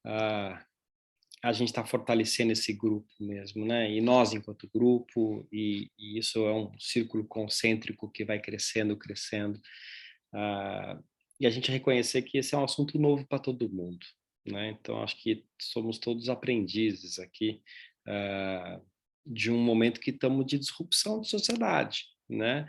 a gente está fortalecendo esse grupo mesmo, né? E nós, enquanto grupo, e isso é um círculo concêntrico que vai crescendo, crescendo. E a gente reconhecer que esse é um assunto novo para todo mundo, né? Então, acho que somos todos aprendizes aqui de um momento que estamos de disrupção de sociedade, né?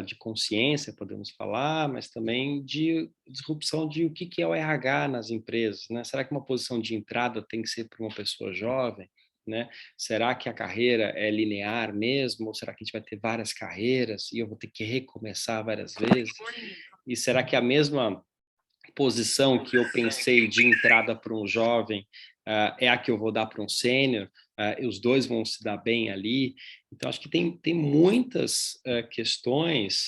De consciência, podemos falar, mas também de disrupção de o que é o RH nas empresas, né? Será que uma posição de entrada tem que ser para uma pessoa jovem? Né? Será que a carreira é linear mesmo? Ou será que a gente vai ter várias carreiras e eu vou ter que recomeçar várias vezes? E será que a mesma posição que eu pensei de entrada para um jovem é a que eu vou dar para um sênior? E os dois vão se dar bem ali? Então, acho que tem muitas questões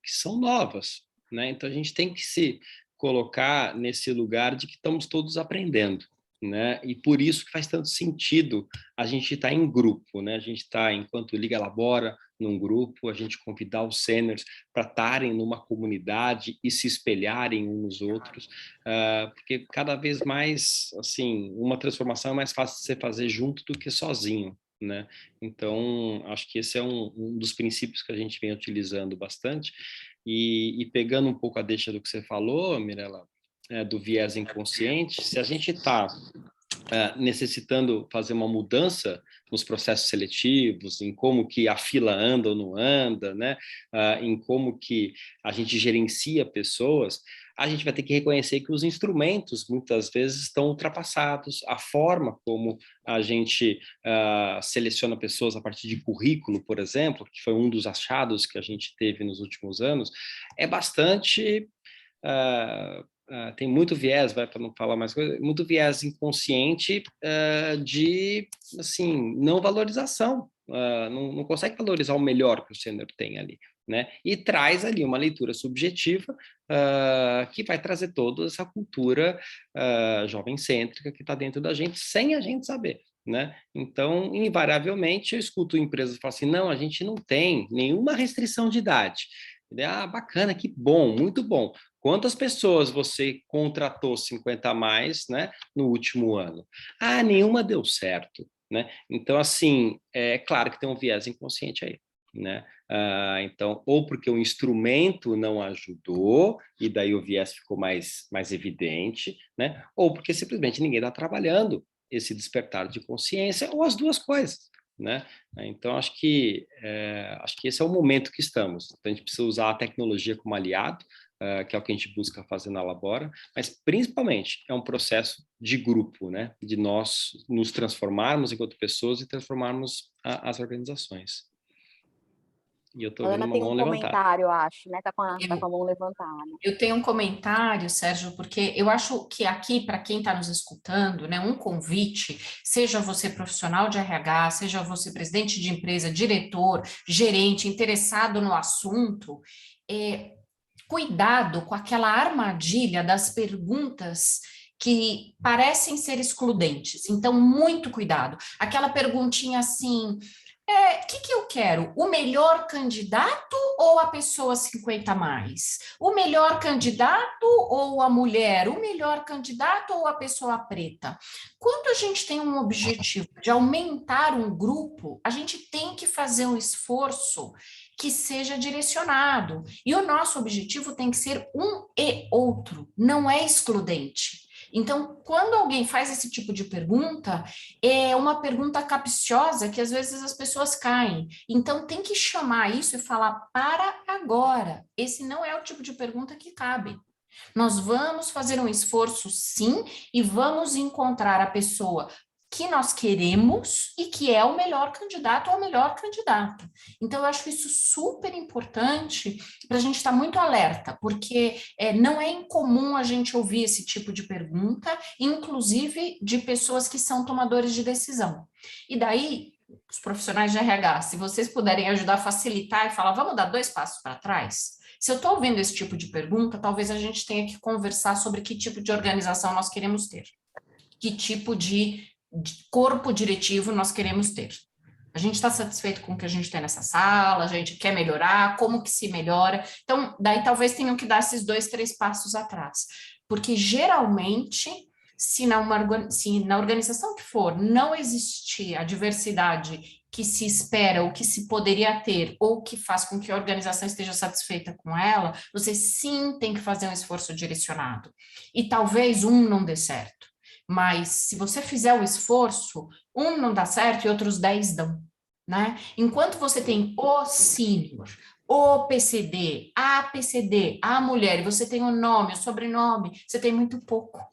que são novas, né? Então, a gente tem que se colocar nesse lugar de que estamos todos aprendendo, né? E por isso que faz tanto sentido a gente estar em grupo, né? A gente está, enquanto Liga Labora, num grupo, a gente convidar os sêniors para estarem numa comunidade e se espelharem uns nos outros, porque cada vez mais, assim, uma transformação é mais fácil de você fazer junto do que sozinho, né? Então, acho que esse é um dos princípios que a gente vem utilizando bastante, e pegando um pouco a deixa do que você falou, Mirela, do viés inconsciente, se a gente está necessitando fazer uma mudança nos processos seletivos, em como que a fila anda ou não anda, né? Em como que a gente gerencia pessoas, a gente vai ter que reconhecer que os instrumentos muitas vezes estão ultrapassados, a forma como a gente seleciona pessoas a partir de currículo, por exemplo, que foi um dos achados que a gente teve nos últimos anos, é bastante... tem muito viés, vai para não falar mais coisa, muito viés inconsciente de, assim, não valorização. Não consegue valorizar o melhor que o sênior tem ali, né? E traz ali uma leitura subjetiva que vai trazer toda essa cultura jovem-cêntrica que está dentro da gente, sem a gente saber. Né? Então, invariavelmente, eu escuto empresas falar assim, não, a gente não tem nenhuma restrição de idade. Bacana, que bom, muito bom. Quantas pessoas você contratou 50 a mais, né, no último ano? Nenhuma deu certo, né? Então, assim, é claro que tem um viés inconsciente aí, né? Então, ou porque o instrumento não ajudou, e daí o viés ficou mais evidente, né? Ou porque simplesmente ninguém está trabalhando esse despertar de consciência, ou as duas coisas, né? Então, acho que esse é o momento que estamos. Então, a gente precisa usar a tecnologia como aliado, que é o que a gente busca fazer na Labora, mas principalmente é um processo de grupo, né? De nós nos transformarmos enquanto pessoas e transformarmos as organizações. E eu estou A vendo Ana uma tem mão um levantada. comentário, eu acho, né? Tá com a Eu, mão levantada. eu tenho um comentário, Sérgio, porque eu acho que aqui, para quem está nos escutando, né, um convite, seja você profissional de RH, seja você presidente de empresa, diretor, gerente, interessado no assunto, cuidado com aquela armadilha das perguntas que parecem ser excludentes. Então, muito cuidado. Aquela perguntinha assim, o que eu quero? O melhor candidato ou a pessoa 50 a mais? O melhor candidato ou a mulher? O melhor candidato ou a pessoa preta? Quando a gente tem um objetivo de aumentar um grupo, a gente tem que fazer um esforço que seja direcionado. E o nosso objetivo tem que ser um e outro, não é excludente. Então, quando alguém faz esse tipo de pergunta, é uma pergunta capciosa que às vezes as pessoas caem. Então, tem que chamar isso e falar: para agora. Esse não é o tipo de pergunta que cabe. Nós vamos fazer um esforço, sim, e vamos encontrar a pessoa que nós queremos e que é o melhor candidato ou a melhor candidata. Então, eu acho isso super importante para a gente estar muito alerta, porque não é incomum a gente ouvir esse tipo de pergunta, inclusive de pessoas que são tomadores de decisão. E daí, os profissionais de RH, se vocês puderem ajudar a facilitar e falar, vamos dar 2 passos para trás? Se eu estou ouvindo esse tipo de pergunta, talvez a gente tenha que conversar sobre que tipo de organização nós queremos ter, que tipo de corpo diretivo nós queremos ter. A gente está satisfeito com o que a gente tem nessa sala, a gente quer melhorar, como que se melhora. Então, daí talvez tenham que dar esses 2, 3 passos atrás. Porque, geralmente, se na organização que for não existir a diversidade que se espera ou que se poderia ter ou que faz com que a organização esteja satisfeita com ela, você sim tem que fazer um esforço direcionado. E talvez um não dê certo. Mas se você fizer o esforço, um não dá certo e outros 10 dão, né? Enquanto você tem o sênior, o PCD, a PCD, a mulher, e você tem o nome, o sobrenome, você tem muito pouco.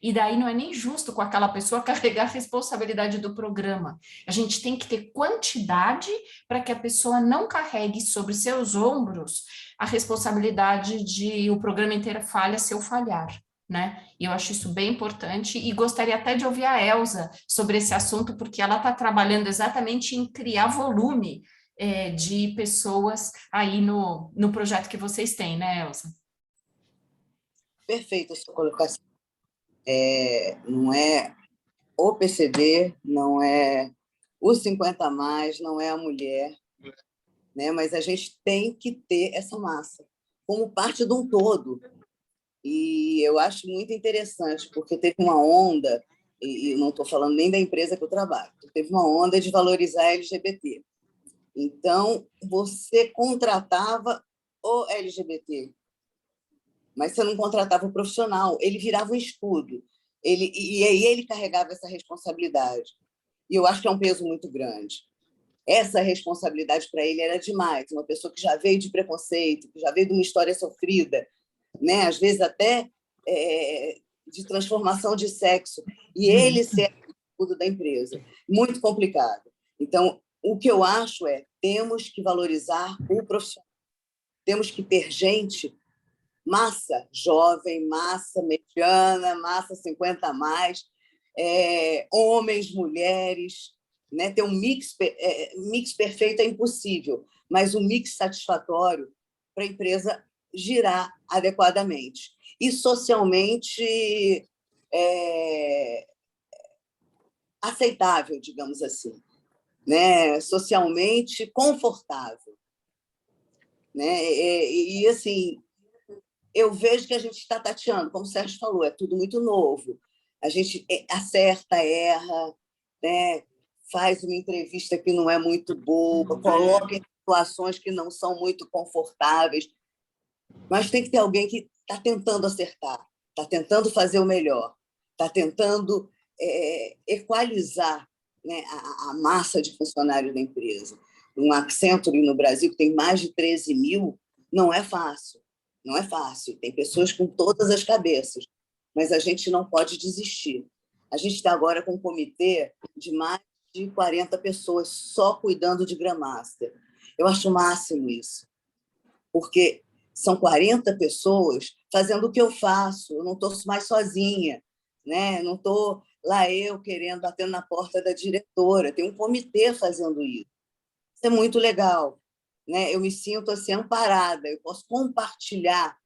E daí não é nem justo com aquela pessoa carregar a responsabilidade do programa. A gente tem que ter quantidade para que a pessoa não carregue sobre seus ombros a responsabilidade de o programa inteiro falha se eu falhar. Né? E eu acho isso bem importante e gostaria até de ouvir a Elza sobre esse assunto, porque ela está trabalhando exatamente em criar volume de pessoas aí no projeto que vocês têm, né, Elza? Perfeito a sua colocação. Não é o PCD, não é o 50 a mais, não é a mulher, né? Mas a gente tem que ter essa massa como parte de um todo. E eu acho muito interessante, porque teve uma onda, e não estou falando nem da empresa que eu trabalho, teve uma onda de valorizar LGBT. Então, você contratava o LGBT, mas você não contratava o profissional, ele virava um escudo, e aí ele carregava essa responsabilidade. E eu acho que é um peso muito grande. Essa responsabilidade para ele era demais, uma pessoa que já veio de preconceito, que já veio de uma história sofrida, né? Às vezes até de transformação de sexo, e ele ser o escudo da empresa. Muito complicado. Então, o que eu acho temos que valorizar o profissional. Temos que ter gente, massa jovem, massa mediana, massa 50 a mais, homens, mulheres, né? Ter um mix perfeito é impossível, mas um mix satisfatório para a empresa girar adequadamente e socialmente aceitável, digamos assim, né? Socialmente confortável, né? E assim, eu vejo que a gente está tateando, como o Sérgio falou, é tudo muito novo. A gente acerta, erra, né? Faz uma entrevista que não é muito boa, coloca em situações que não são muito confortáveis, mas tem que ter alguém que está tentando acertar, está tentando fazer o melhor, está tentando equalizar, né, a massa de funcionários da empresa. Um Accenture no Brasil, que tem mais de 13 mil, não é fácil. Não é fácil, tem pessoas com todas as cabeças, mas a gente não pode desistir. A gente está agora com um comitê de mais de 40 pessoas só cuidando de Scrum Master. Eu acho o máximo isso, porque são 40 pessoas fazendo o que eu faço, eu não estou mais sozinha, né? Não estou lá eu querendo, batendo na porta da diretora, tem um comitê fazendo isso. Isso é muito legal, né? Eu me sinto assim amparada, eu posso compartilhar,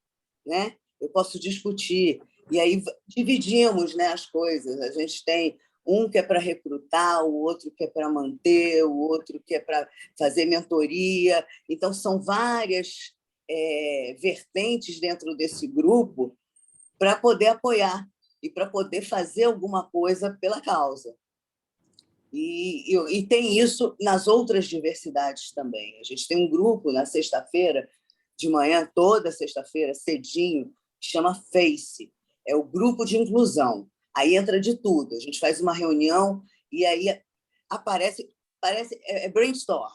né? Eu posso discutir, e aí dividimos, né, as coisas. A gente tem um que é para recrutar, o outro que é para manter, o outro que é para fazer mentoria. Então, são várias vertentes dentro desse grupo para poder apoiar e para poder fazer alguma coisa pela causa. E tem isso nas outras diversidades também. A gente tem um grupo na sexta-feira, de manhã, toda sexta-feira, cedinho, que chama FACE, é o grupo de inclusão. Aí entra de tudo. A gente faz uma reunião e aí aparece brainstorm,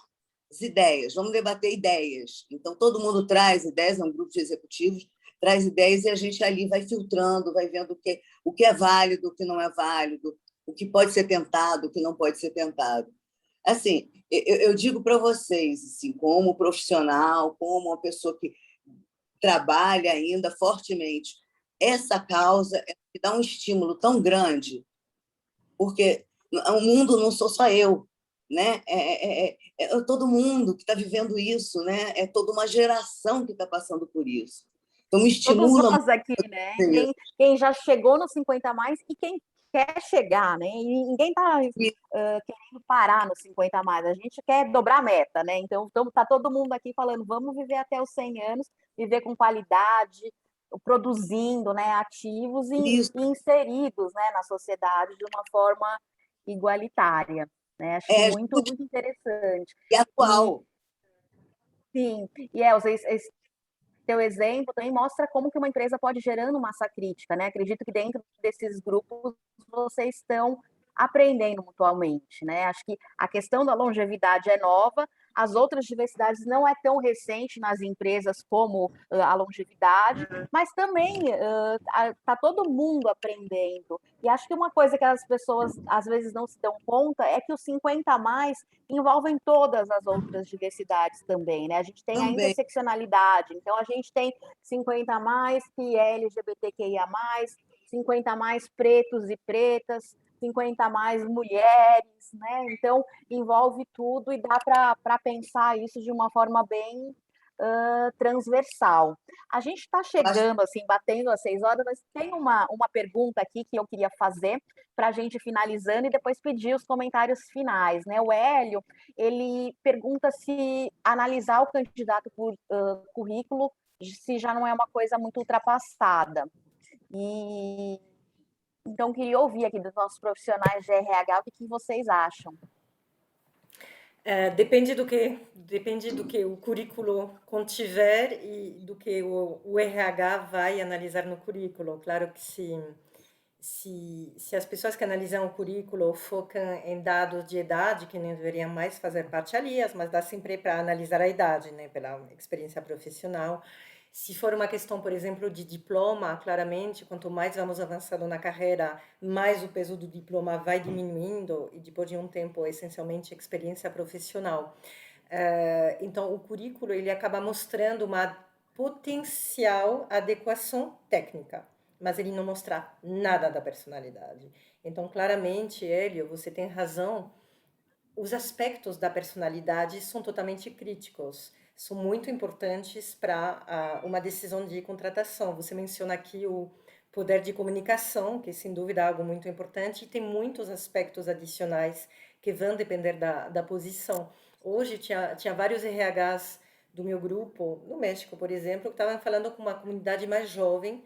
as ideias, vamos debater ideias. Então, todo mundo traz ideias, é um grupo de executivos, traz ideias e a gente ali vai filtrando, vai vendo o que é válido, o que não é válido, o que pode ser tentado, o que não pode ser tentado. Assim, eu digo para vocês, assim, como profissional, como uma pessoa que trabalha ainda fortemente, essa causa me dá um estímulo tão grande, porque o mundo não sou só eu, né? É todo mundo que está vivendo isso, né? É toda uma geração que está passando por isso. Então, me Todos estimula nós aqui, né? Quem já chegou nos 50 mais e quem quer chegar, né? E ninguém está querendo parar nos 50 mais. A gente quer dobrar a meta, né? Então, tá todo mundo aqui falando, vamos viver até os 100 anos, viver com qualidade, produzindo, né? Ativos e inseridos, né? Na sociedade de uma forma igualitária, né? Acho muito, muito interessante. E atual. Sim, e esse teu exemplo também mostra como que uma empresa pode gerando massa crítica, né? Acredito que dentro desses grupos vocês estão aprendendo mutuamente, né? Acho que a questão da longevidade é nova, as outras diversidades não é tão recente nas empresas como a longevidade, mas também está todo mundo aprendendo. E acho que uma coisa que as pessoas às vezes não se dão conta é que os 50 a mais envolvem todas as outras diversidades também, né? A gente tem a interseccionalidade, então a gente tem 50 a mais que é LGBTQIA+, 50 a mais pretos e pretas, 50 a mais mulheres, né? Então, envolve tudo e dá para pensar isso de uma forma bem transversal. A gente está chegando, assim, batendo às 6 horas, mas tem uma pergunta aqui que eu queria fazer para a gente finalizando e depois pedir os comentários finais, né? O Hélio, ele pergunta se analisar o candidato por currículo se já não é uma coisa muito ultrapassada. E então, queria ouvir aqui dos nossos profissionais de RH o que vocês acham. Depende do que o currículo contiver e do que o RH vai analisar no currículo. Claro que se as pessoas que analisam o currículo focam em dados de idade, que não deveriam mais fazer parte ali, mas dá sempre para analisar a idade, né, pela experiência profissional. Se for uma questão, por exemplo, de diploma, claramente, quanto mais vamos avançando na carreira, mais o peso do diploma vai diminuindo e depois de um tempo, essencialmente, experiência profissional. Então, o currículo ele acaba mostrando uma potencial adequação técnica, mas ele não mostra nada da personalidade. Então, claramente, Hélio, você tem razão, os aspectos da personalidade são totalmente críticos, são muito importantes para uma decisão de contratação. Você menciona aqui o poder de comunicação, que sem dúvida é algo muito importante, e tem muitos aspectos adicionais que vão depender da posição. Hoje tinha vários RHs do meu grupo, no México, por exemplo, que estavam falando com uma comunidade mais jovem,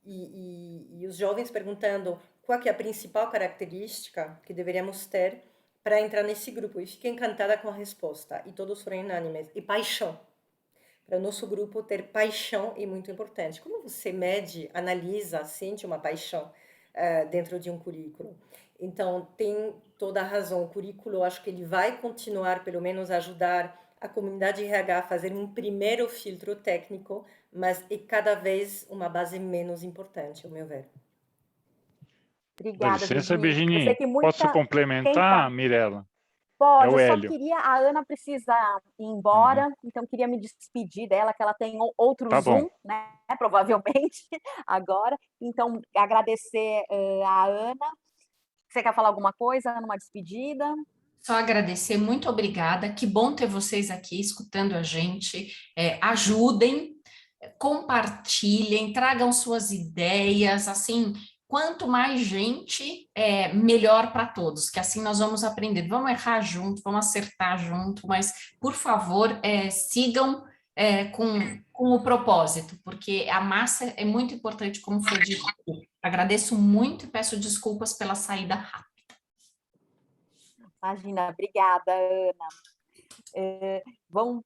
e os jovens perguntando qual que é a principal característica que deveríamos ter para entrar nesse grupo. E fiquei encantada com a resposta. E todos foram unânimes. E paixão. Para o nosso grupo, ter paixão é muito importante. Como você mede, analisa, sente uma paixão dentro de um currículo? Então, tem toda a razão. O currículo, acho que ele vai continuar, pelo menos, a ajudar a comunidade RH a fazer um primeiro filtro técnico, mas é cada vez uma base menos importante, ao meu ver. Dá Obrigada, licença, Virginie. Eu sei Virginie. que Posso quem complementar, tá... Mirella? É Pode, o eu só Hélio. queria, a Ana precisa ir Uhum. embora, então queria me despedir dela, que ela tem outro Tá bom. Zoom, né, provavelmente, agora. Então, agradecer a Ana. Você quer falar alguma coisa, Ana, uma despedida? Só agradecer, muito obrigada. Que bom ter vocês aqui escutando a gente. Ajudem, compartilhem, tragam suas ideias. Assim, quanto mais gente, melhor para todos, que assim nós vamos aprender. Vamos errar junto, vamos acertar junto, mas, por favor, sigam com o propósito, porque a massa é muito importante, como foi dito aqui. Agradeço muito e peço desculpas pela saída rápida. Imagina, obrigada, Ana. Vou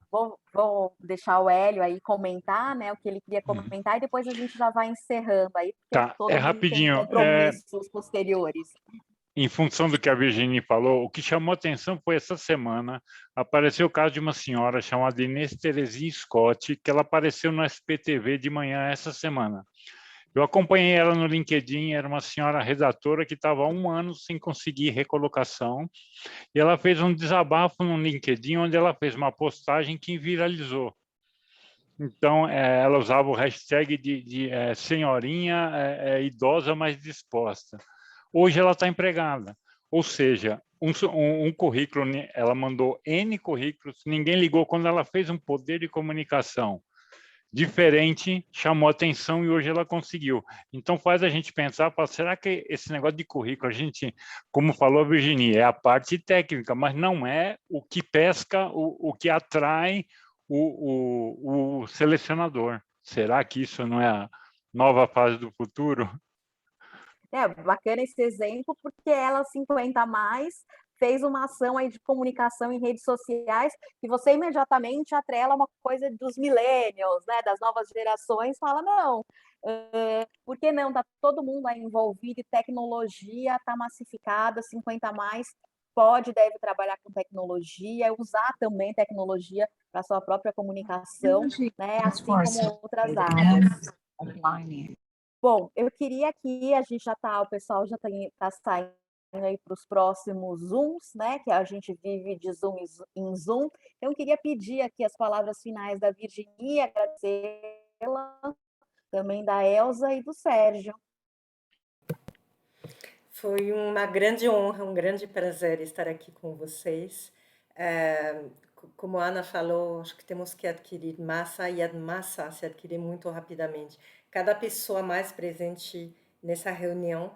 deixar o Hélio aí comentar, né, o que ele queria comentar, e depois a gente já vai encerrando aí, porque Tá, todo mundo tem rapidinho. compromissos posteriores. Em função do que a Virginie falou, o que chamou atenção foi essa semana, apareceu o caso de uma senhora chamada Inês Terezinha Scott, que ela apareceu no SPTV de manhã essa semana. Eu acompanhei ela no LinkedIn, era uma senhora redatora que estava há 1 ano sem conseguir recolocação, e ela fez um desabafo no LinkedIn, onde ela fez uma postagem que viralizou. Então, ela usava o hashtag de senhorinha idosa mais disposta. Hoje ela está empregada, ou seja, um currículo, ela mandou N currículos, ninguém ligou. Quando ela fez um poder de comunicação diferente, chamou atenção e hoje ela conseguiu. Então faz a gente pensar, será que esse negócio de currículo, a gente, como falou a Virginie, é a parte técnica, mas não é o que pesca, o que atrai o selecionador. Será que isso não é a nova fase do futuro? Bacana esse exemplo, porque ela 50 mais fez uma ação aí de comunicação em redes sociais que você imediatamente atrela uma coisa dos millennials, né, das novas gerações, fala, não, por que não? Está todo mundo aí envolvido e tecnologia está massificada, 50 mais pode, deve trabalhar com tecnologia, usar também tecnologia para sua própria comunicação, né, assim como outras áreas. Bom, eu queria que a gente o pessoal já está saindo aí para os próximos Zooms, né? Que a gente vive de Zoom em Zoom. Então, eu queria pedir aqui as palavras finais da Virginie, agradecê-la, também da Elza e do Sérgio. Foi uma grande honra, um grande prazer estar aqui com vocês. Como a Ana falou, acho que temos que adquirir massa, e a massa se adquire muito rapidamente. Cada pessoa mais presente nessa reunião,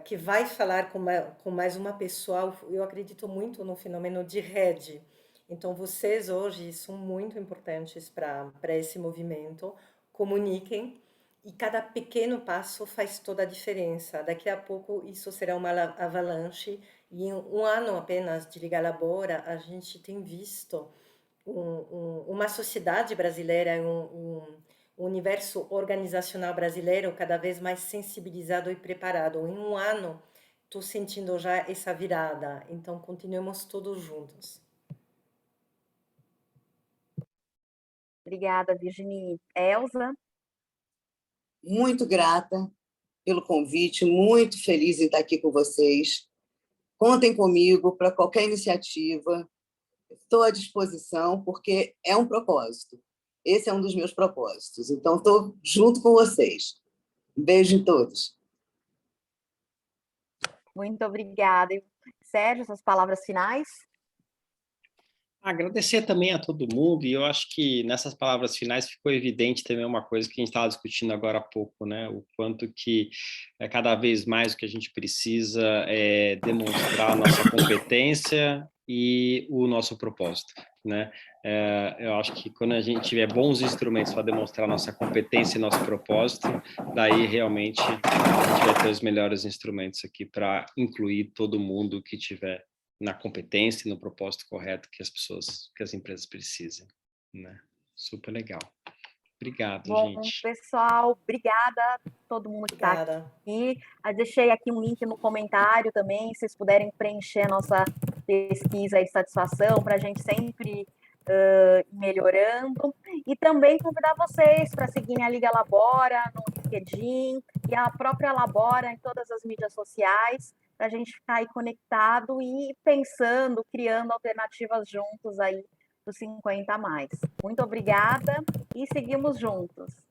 que vai falar com mais uma pessoa, eu acredito muito no fenômeno de rede. Então, vocês hoje são muito importantes para esse movimento. Comuniquem, e cada pequeno passo faz toda a diferença. Daqui a pouco isso será uma avalanche, e em 1 ano apenas de Liga Labora, a gente tem visto uma sociedade brasileira, um universo organizacional brasileiro cada vez mais sensibilizado e preparado. Em 1 ano, estou sentindo já essa virada. Então, continuemos todos juntos. Obrigada, Virginie. Elza? Muito grata pelo convite, muito feliz em estar aqui com vocês. Contem comigo para qualquer iniciativa. Estou à disposição, porque é um propósito. Esse é um dos meus propósitos. Então, estou junto com vocês. Um beijo em todos. Muito obrigada. Sérgio, suas palavras finais? Agradecer também a todo mundo, e eu acho que nessas palavras finais ficou evidente também uma coisa que a gente estava discutindo agora há pouco, né? O quanto que cada vez mais o que a gente precisa é demonstrar a nossa competência e o nosso propósito, né? Eu acho que quando a gente tiver bons instrumentos para demonstrar nossa competência e nosso propósito, daí realmente a gente vai ter os melhores instrumentos aqui para incluir todo mundo que tiver na competência e no propósito correto que as empresas precisem, né? Super legal. Obrigado, gente. Pessoal, obrigada a todo mundo que está aqui. Eu deixei aqui um link no comentário também, se vocês puderem preencher a nossa pesquisa de satisfação, para a gente sempre melhorando. E também convidar vocês para seguirem a Liga Labora no LinkedIn e a própria Labora em todas as mídias sociais, para a gente ficar aí conectado e pensando, criando alternativas juntos aí dos 50 a mais. Muito obrigada e seguimos juntos.